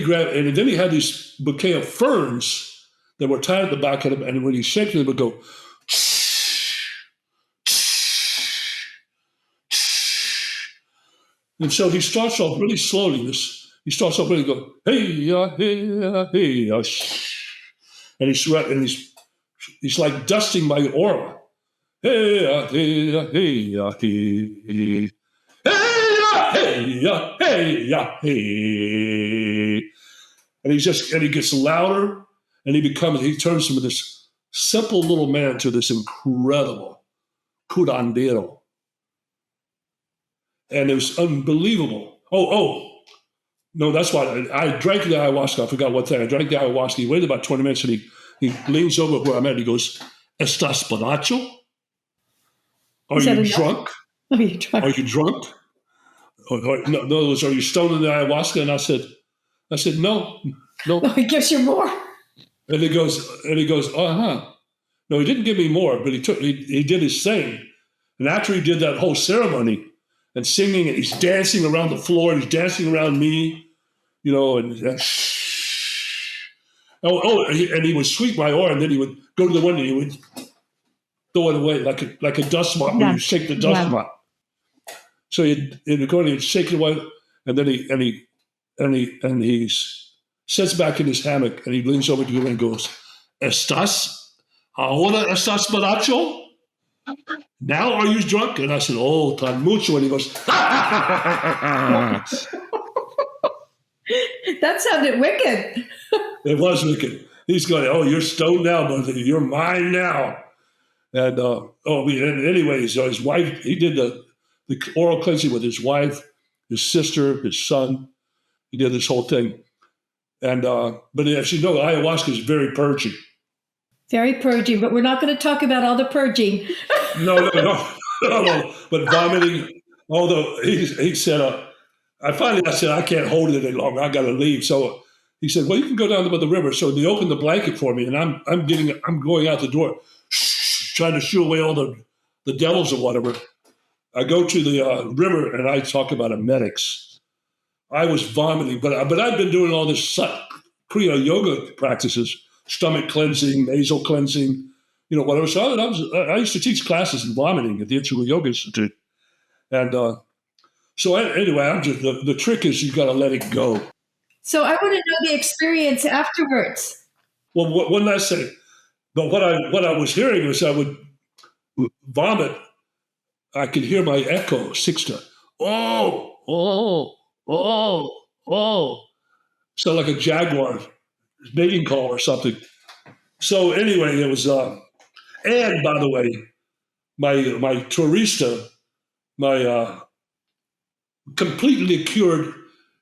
Speaker 3: had this bouquet of ferns that were tied at the back of him. And when he shaking them, it would go. And so he starts off really slowly. He starts off really go, hey ya, hey ya, hey ya, and he's like dusting my aura. Hey ya, hey ya, hey ya, hey. Hey ya, hey ya, hey ya, hey. And he gets louder, and he turns from this simple little man to this incredible curandero. And it was unbelievable. No, that's why I drank the ayahuasca. I forgot what thing. I drank the ayahuasca. He waited about 20 minutes, and he leans over where I'm at. And he goes, "Estás borracho? Are you drunk?
Speaker 1: Are you drunk?
Speaker 3: Are you drunk? No, in other words, are you stoned in the ayahuasca?" And I said, no.
Speaker 1: Oh, he gives you more.
Speaker 3: And he goes, uh-huh. No, he didn't give me more, but he did his thing. And after he did that whole ceremony and singing, and he's dancing around the floor, and he's dancing around me, and and he would sweep my aura, and then he would go to the window, and he would throw it away like a dust mop when you shake the dust mop. So he'd go and he'd shake it away, and then he sits back in his hammock, and he leans over to you and goes, ahora estás borracho? Now are you drunk? And I said, oh, tan mucho. And he goes,
Speaker 1: That sounded wicked.
Speaker 3: it was wicked. He's going, oh, you're stoned now, but you're mine now. And anyways, his wife, he did the oral cleansing with his wife, his sister, his son. He did this whole thing. And but as you know, ayahuasca is very purging.
Speaker 1: Very purging, but we're not going to talk about all the purging.
Speaker 3: No. But vomiting. Although he said, I said, I can't hold it any longer. I got to leave. So he said, well, you can go down by the river. So they opened the blanket for me, and I'm going out the door, trying to shoo away all the devils or whatever. I go to the river, and I talk about emetics. I was vomiting, but I've been doing all this Kriya yoga practices, stomach cleansing, nasal cleansing, whatever. So I used to teach classes in vomiting at the Ichigo Yoga Institute. And so anyway, the trick is you got to let it go.
Speaker 1: So I want to know the experience afterwards.
Speaker 3: Well, what did I say? But what I was hearing was I would vomit. I could hear my echo, Sixta. Oh, oh, oh, oh. So like a jaguar mating call or something. So anyway, it was, and by the way, my tourista, my completely cured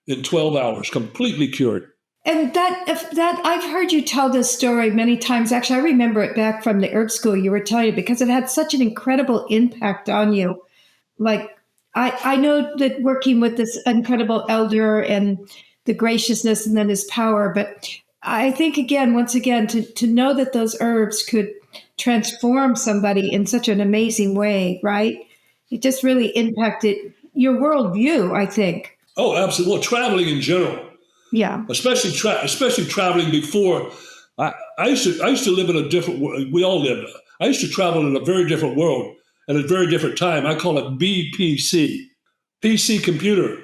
Speaker 3: in 12 hours, completely cured.
Speaker 1: And that I've heard you tell this story many times. Actually, I remember it back from the herb school you were telling it because it had such an incredible impact on you. Like I know that working with this incredible elder and the graciousness and then his power, but I think once again, to know that those herbs could transform somebody in such an amazing way, right? It just really impacted your worldview, I think.
Speaker 3: Oh, absolutely. Well, traveling in general.
Speaker 1: Yeah.
Speaker 3: Especially traveling before. I used to live in a different world. We all lived. I used to travel in a very different world at a very different time. I call it BPC. PC computer.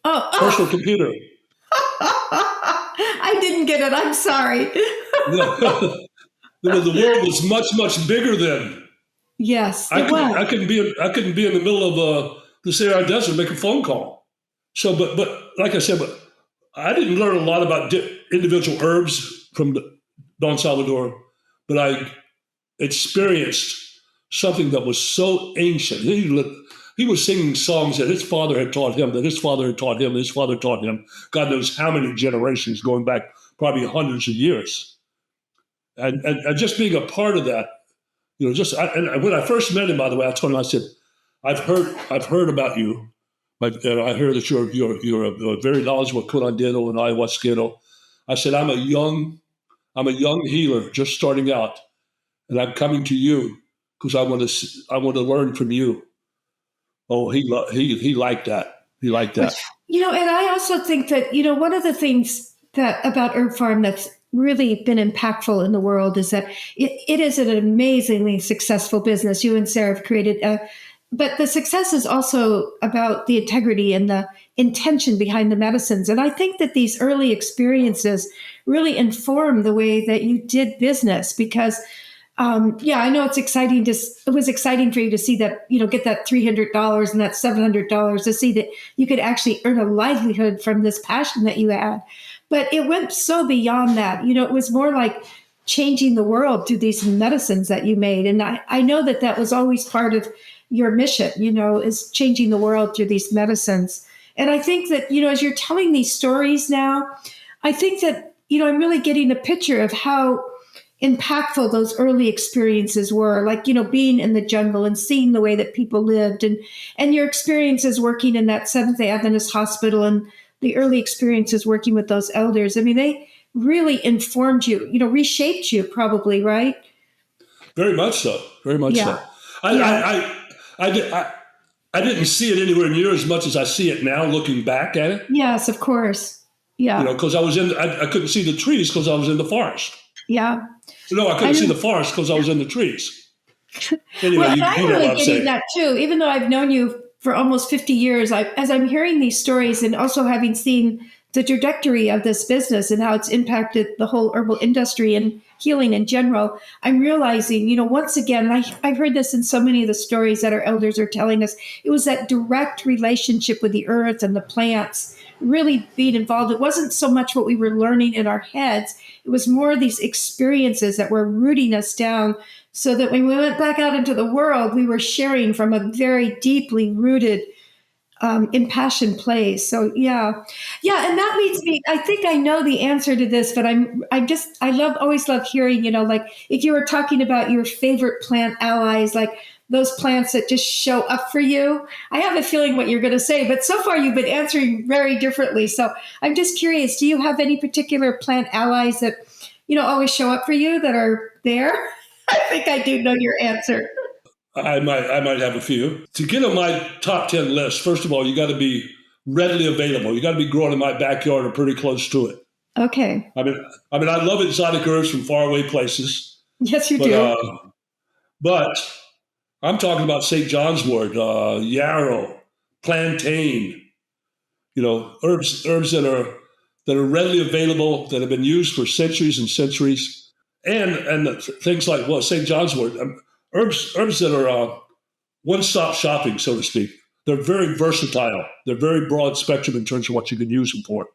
Speaker 3: Personal computer.
Speaker 1: I didn't get it. I'm sorry.
Speaker 3: The world was much, much bigger then.
Speaker 1: Yes,
Speaker 3: I couldn't be in the middle of the Sahara Desert and make a phone call. So, but like I said, but I didn't learn a lot about individual herbs from Don Salvador, but I experienced something that was so ancient. He was singing songs that his father had taught him, that his father had taught him, his father taught him. God knows how many generations going back, probably hundreds of years. And just being a part of that, and when I first met him, by the way, I told him, I said, I've heard about you. I heard that you're a very knowledgeable curandero and ayahuasquero. I said, I'm a young healer just starting out, and I'm coming to you because I want to learn from you. Oh, he liked that. He liked that.
Speaker 1: And I also think that one of the things that about Herb Pharm that's really been impactful in the world is that it is an amazingly successful business. You and Sarah have created but the success is also about the integrity and the intention behind the medicines. And I think that these early experiences really inform the way that you did business because, I know it was exciting for you to see that, get that $300 and that $700 to see that you could actually earn a livelihood from this passion that you had. But it went so beyond that. It was more like changing the world through these medicines that you made. And I know that was always part of your mission, is changing the world through these medicines. And I think that, as you're telling these stories now, I think that, I'm really getting a picture of how impactful those early experiences were, like, being in the jungle and seeing the way that people lived and your experiences working in that Seventh-day Adventist hospital and the early experiences working with those elders. I mean, they really informed you, reshaped you probably, right?
Speaker 3: Very much so. Very much so. I didn't see it anywhere near as much as I see it now looking back at it.
Speaker 1: Yes, of course. Yeah.
Speaker 3: Because I couldn't see the trees because I was in the forest.
Speaker 1: Yeah.
Speaker 3: No, I couldn't see the forest because I was in the trees. Anyway,
Speaker 1: well, I'm really getting that too. Even though I've known you for almost 50 years, as I'm hearing these stories and also having seen the trajectory of this business and how it's impacted the whole herbal industry and healing in general, I'm realizing, once again, and I've heard this in so many of the stories that our elders are telling us, it was that direct relationship with the earth and the plants really being involved. It wasn't so much what we were learning in our heads, it was more these experiences that were rooting us down so that when we went back out into the world, we were sharing from a very deeply rooted impassioned place. So yeah, and that leads me. I think I know the answer to this, but always love hearing. Like if you were talking about your favorite plant allies, like those plants that just show up for you. I have a feeling what you're going to say, but so far you've been answering very differently. So I'm just curious. Do you have any particular plant allies that always show up for you that are there? I think I do know your answer.
Speaker 3: I might have a few. To get on my top 10 list, first of all, you got to be readily available. You got to be growing in my backyard or pretty close to it.
Speaker 1: Okay.
Speaker 3: I mean, I love exotic herbs from faraway places.
Speaker 1: Yes, you
Speaker 3: but,
Speaker 1: do.
Speaker 3: But I'm talking about St. John's wort, yarrow, plantain. Herbs that are readily available, that have been used for centuries and centuries, and things like St. John's wort. Herbs that are one-stop shopping, so to speak. They're very versatile. They're very broad spectrum in terms of what you can use them for.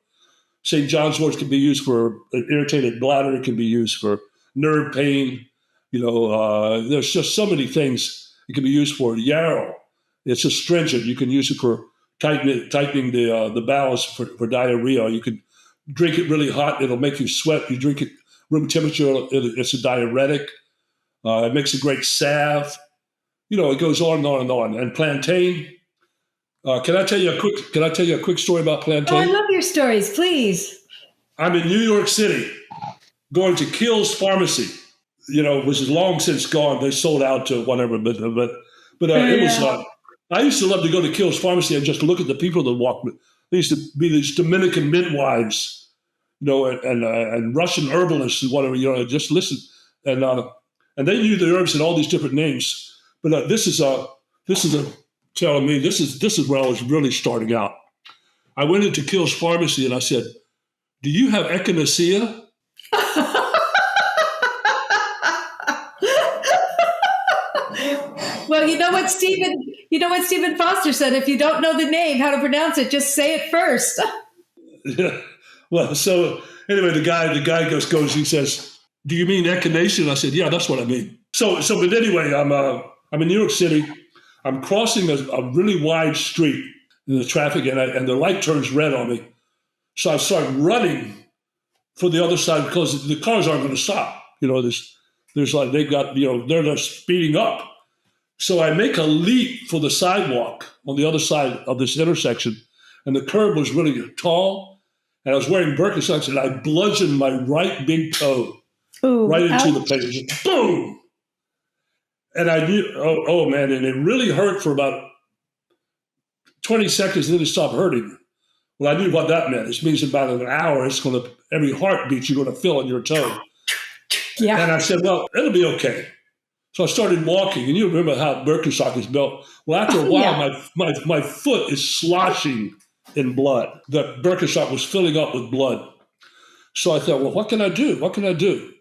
Speaker 3: St. John's wort can be used for an irritated bladder. It can be used for nerve pain. There's just so many things it can be used for. Yarrow, it's astringent. You can use it for tightening the bowels for diarrhea. You can drink it really hot. It'll make you sweat. You drink it room temperature. It's a diuretic. It makes a great salve. It goes on and on and on. And plantain. Can I tell you a quick story about plantain?
Speaker 1: Oh, I love your stories, please.
Speaker 3: I'm in New York City, going to Kiehl's Pharmacy. Which is long since gone. They sold out to whatever, but it was. I used to love to go to Kiehl's Pharmacy and just look at the people that walked. There used to be these Dominican midwives, and Russian herbalists and whatever. Just listen and they knew the herbs had all these different names. But this is telling me this is where I was really starting out. I went into Kiehl's Pharmacy and I said, "Do you have echinacea?"
Speaker 1: Well, you know what Stephen Foster said. If you don't know the name, how to pronounce it, just say it first.
Speaker 3: Yeah. Well, so anyway, the guy goes. He says, "Do you mean echinacea?" I said, "Yeah, that's what I mean." But anyway, I'm in New York City. I'm crossing a really wide street in the traffic, and the light turns red on me. So I start running for the other side because the cars aren't going to stop. There's like they're just speeding up. So I make a leap for the sidewalk on the other side of this intersection, and the curb was really tall, and I was wearing Birkenstocks, and I bludgeoned my right big toe right into the pavement. Boom! And I knew, oh man, and it really hurt for about 20 seconds, and then it stopped hurting. Well, I knew what that meant. It means about an hour, every heartbeat you're going to feel on your toe.
Speaker 1: Yeah.
Speaker 3: And I said, well, it'll be okay. So I started walking, and you remember how Birkenstock is built. Well, after a while, my foot is sloshing in blood. The Birkenstock was filling up with blood. So I thought, well, what can I do? What can I do?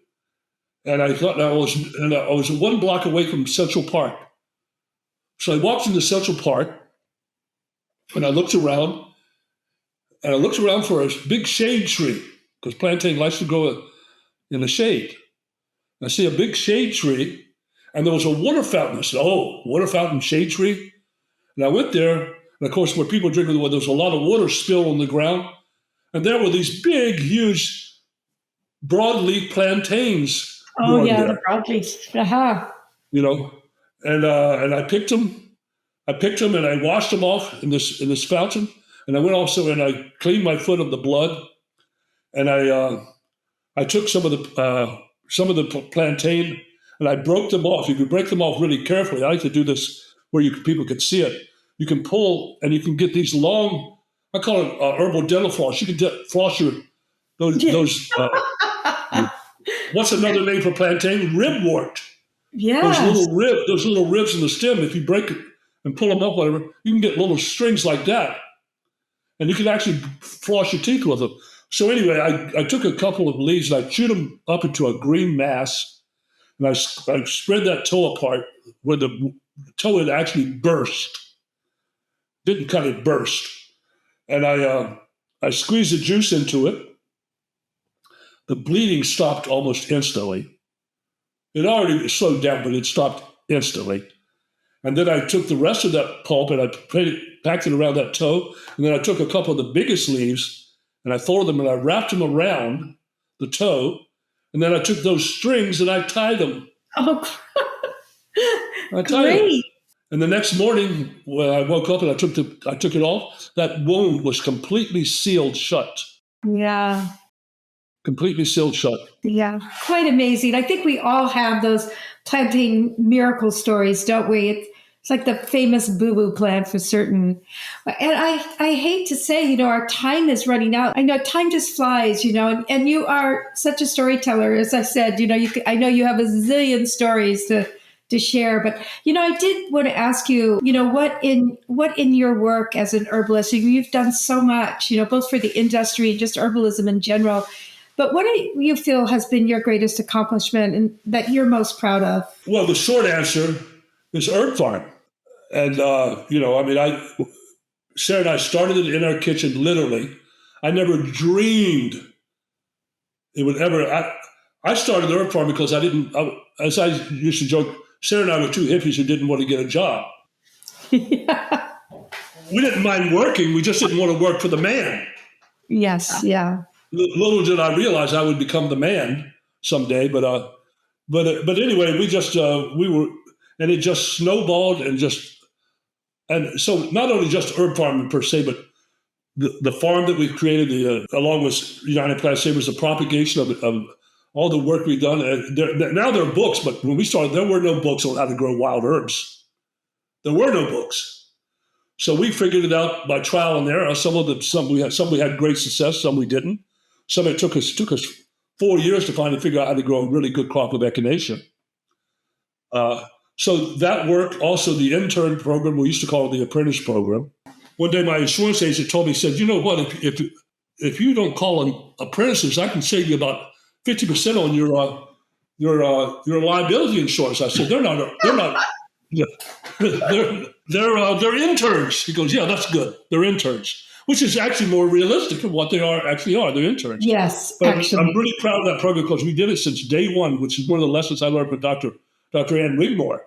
Speaker 3: And I thought I was 1 block away from Central Park. So I walked into Central Park, and I looked around, for a big shade tree, because plantain likes to grow in the shade. I see a big shade tree, and there was a water fountain. I said, oh, water fountain, shade tree? And I went there, and of course, where people drink, there was a lot of water spilled on the ground. And there were these big, huge, broadleaf plantains.
Speaker 1: Oh, yeah, the broadleaf. Uh-huh.
Speaker 3: And I picked them. And I washed them off in this fountain. And I went also and I cleaned my foot of the blood. And I took some of the plantain, and I broke them off. You can break them off really carefully. I like to do this where people could see it. You can pull, and you can get these long, I call it herbal dental floss. You can floss those what's another name for plantain? Ribwort.
Speaker 1: Yeah.
Speaker 3: Those little ribs in the stem, if you break it and pull them up, whatever, you can get little strings like that. And you can actually floss your teeth with them. So anyway, I took a couple of leaves and I chewed them up into a green mass, and I spread that toe apart where the toe had actually burst. Didn't cut it, burst. And I squeezed the juice into it. The bleeding stopped almost instantly. It already slowed down, but it stopped instantly. And then I took the rest of that pulp and I packed it around that toe. And then I took a couple of the biggest leaves and I tore them and I wrapped them around the toe. And then I took those strings and I tied them.
Speaker 1: Oh,
Speaker 3: I tied
Speaker 1: great.
Speaker 3: them. And the next morning when I woke up and I took it off, that wound was completely sealed shut.
Speaker 1: Yeah.
Speaker 3: Completely sealed shut.
Speaker 1: Yeah. Quite amazing. I think we all have those planting miracle stories, don't we? It's like the famous boo-boo plant for certain. And I hate to say, our time is running out. I know time just flies, and you are such a storyteller. As I said, I know you have a zillion stories to share, but I did want to ask you, what in your work as an herbalist, you've done so much, both for the industry and just herbalism in general. But what do you feel has been your greatest accomplishment and that you're most proud of?
Speaker 3: Well, the short answer is Herb Pharm. And, Sarah and I started it in our kitchen, literally. I never dreamed it would ever. I started Herb Pharm because as I used to joke, Sarah and I were two hippies who didn't want to get a job.
Speaker 1: Yeah.
Speaker 3: We didn't mind working. We just didn't want to work for the man.
Speaker 1: Yes. Yeah.
Speaker 3: Little did I realize I would become the man someday. But anyway, we were, and it just snowballed and so not only just Herb Pharm per se, but the farm that we've created, along with United Plant Savers, the propagation of all the work we've done. Now there are books, but when we started, there were no books on how to grow wild herbs. There were no books. So we figured it out by trial and error. Some we had great success, some we didn't. Some it took us 4 years to figure out how to grow a really good crop of echinacea. So that worked. Also, the intern program, we used to call it the apprentice program. One day, my insurance agent told me, he said, "You know what? If you don't call them apprentices, I can save you about 50% on your liability insurance." I said, "They're not. Yeah, they're interns." He goes, "Yeah, that's good. They're interns," which is actually more realistic of what they actually are. They're interns.
Speaker 1: Yes,
Speaker 3: but
Speaker 1: actually.
Speaker 3: I'm really proud of that program because we did it since day one, which is one of the lessons I learned from Dr. Ann Wigmore.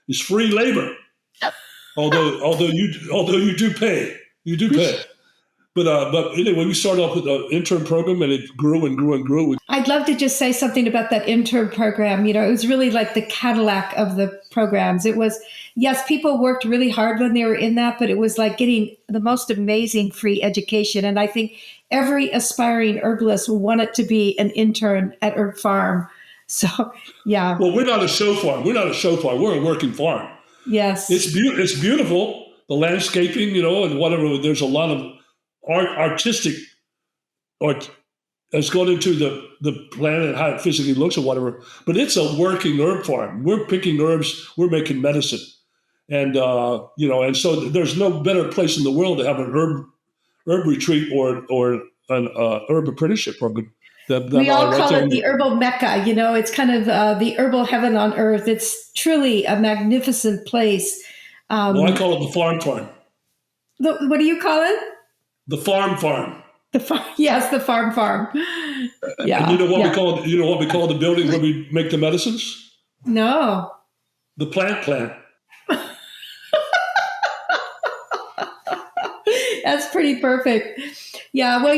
Speaker 3: It's free labor, although you do pay. But anyway, we started off with an intern program, and it grew and grew and grew.
Speaker 1: I'd love to just say something about that intern program. It was really like the Cadillac of the programs. It was, yes, people worked really hard when they were in that, but it was like getting the most amazing free education. And I think every aspiring herbalist wanted to be an intern at Herb Pharm. So, yeah.
Speaker 3: Well, we're not a show farm. We're a working farm.
Speaker 1: Yes.
Speaker 3: It's beautiful, the landscaping, and whatever. There's a lot of artistic art that's gone into the plant and how it physically looks or whatever. But it's a working herb farm. We're picking herbs. We're making medicine. And, and so there's no better place in the world to have an herb retreat or an herb apprenticeship program.
Speaker 1: We all call it the herbal Mecca. It's kind of the herbal heaven on earth. It's truly a magnificent place.
Speaker 3: Well, I call it the farm.
Speaker 1: What do you call it?
Speaker 3: The farm.
Speaker 1: Yes, the farm. Yeah.
Speaker 3: And we call it? You know what we call the building where we make the medicines?
Speaker 1: No.
Speaker 3: The plant.
Speaker 1: That's pretty perfect. Yeah, well,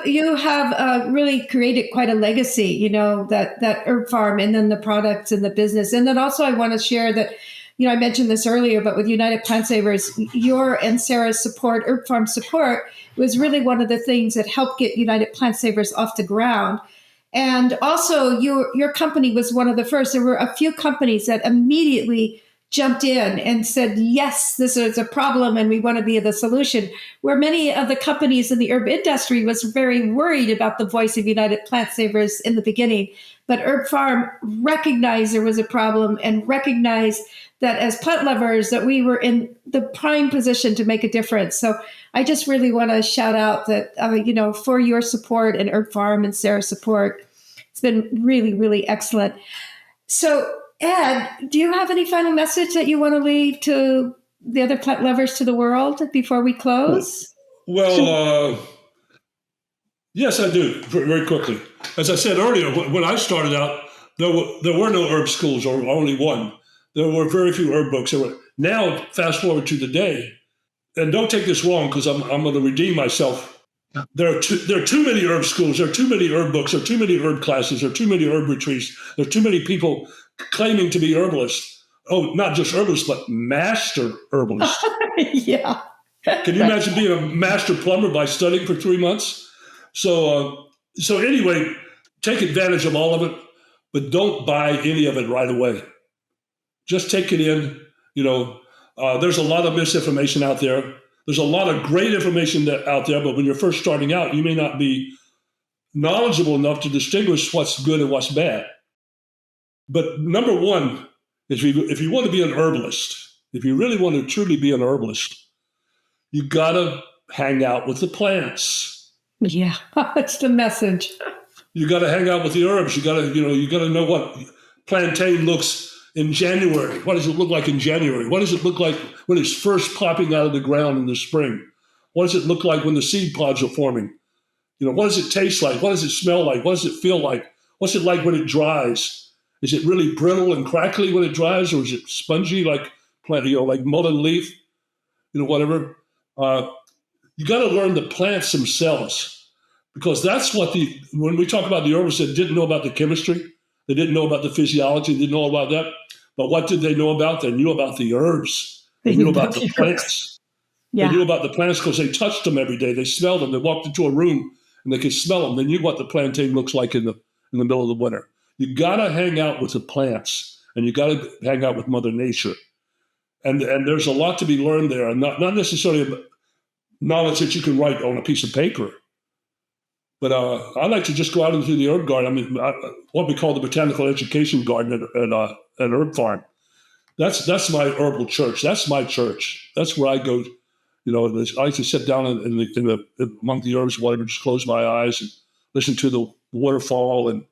Speaker 1: you have really created quite a legacy, that Herb Pharm, and then the products and the business. And then also I want to share that, I mentioned this earlier, but with United Plant Savers, your and Sarah's support, Herb Pharm support, was really one of the things that helped get United Plant Savers off the ground. And also your company was one of the first. There were a few companies that immediately jumped in and said, yes, this is a problem and we want to be the solution. Where many of the companies in the herb industry was very worried about the voice of United Plant Savers in the beginning. But Herb Pharm recognized there was a problem and recognized that as plant lovers that we were in the prime position to make a difference. So I just really want to shout out that, for your support and Herb Pharm and Sarah's support. It's been really, really excellent. So Ed, do you have any final message that you want to leave to the other plant lovers, to the world, before we close?
Speaker 3: Well, yes, I do, very quickly. As I said earlier, when I started out, there were no herb schools, or only one. There were very few herb books. Now, fast forward to today, and don't take this wrong because I'm going to redeem myself. There are too many herb schools, there are too many herb books, there are too many herb classes, there are too many herb retreats, there are too many people claiming to be herbalists. Oh, not just herbalists, but master herbalists.
Speaker 1: Yeah.
Speaker 3: Can you imagine being a master plumber by studying for 3 months? So anyway, take advantage of all of it, but don't buy any of it right away. Just take it in. There's a lot of misinformation out there. There's a lot of great information out there, but when you're first starting out, you may not be knowledgeable enough to distinguish what's good and what's bad. But number one is if you want to be an herbalist, if you really want to truly be an herbalist, you got to hang out with the plants.
Speaker 1: Yeah, that's the message.
Speaker 3: You got to hang out with the herbs. You got to know what plantain looks in January. What does it look like in January? What does it look like when it's first popping out of the ground in the spring? What does it look like when the seed pods are forming? What does it taste like? What does it smell like? What does it feel like? What's it like when it dries? Is it really brittle and crackly when it dries, or is it spongy like mullen leaf? Whatever. You got to learn the plants themselves, because that's what when we talk about the herbalists that didn't know about the chemistry, they didn't know about the physiology, they didn't know about that. But what did they know about? They knew about the herbs. They knew about the plants.
Speaker 1: Yeah.
Speaker 3: They knew about the plants because they touched them every day. They smelled them. They walked into a room and they could smell them. They knew what the plantain looks like in the middle of the winter. You got to hang out with the plants, and you got to hang out with Mother Nature. And there's a lot to be learned there, and not necessarily knowledge that you can write on a piece of paper. But I like to just go out into the herb garden. What we call the botanical education garden at Herb Pharm. That's my herbal church. That's my church. That's where I go. I used to sit down among the herbs, whatever, just close my eyes and listen to the waterfall, and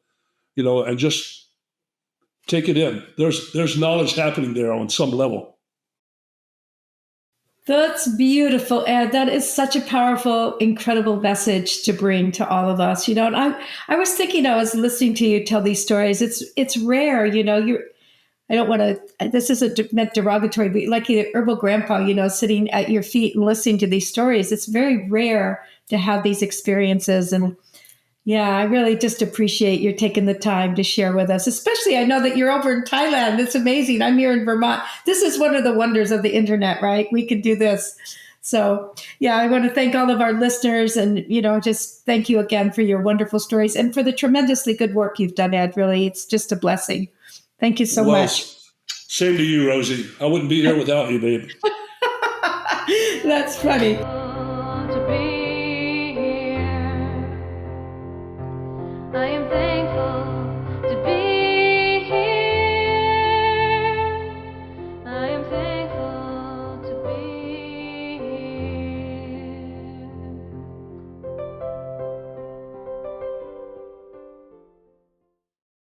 Speaker 3: and just take it in. There's knowledge happening there on some level.
Speaker 1: That's beautiful, Ed. That is such a powerful, incredible message to bring to all of us. And I was thinking, I was listening to you tell these stories. It's rare, I don't want to, this isn't meant derogatory, but like the herbal grandpa, sitting at your feet and listening to these stories. It's very rare to have these experiences. And yeah, I really just appreciate you taking the time to share with us. Especially, I know that you're over in Thailand. It's amazing. I'm here in Vermont. This is one of the wonders of the internet, right? We can do this. So, yeah, I want to thank all of our listeners, and, just thank you again for your wonderful stories and for the tremendously good work you've done, Ed. Really, it's just a blessing. Thank you so much.
Speaker 3: Same to you, Rosie. I wouldn't be here without you, babe.
Speaker 1: That's funny.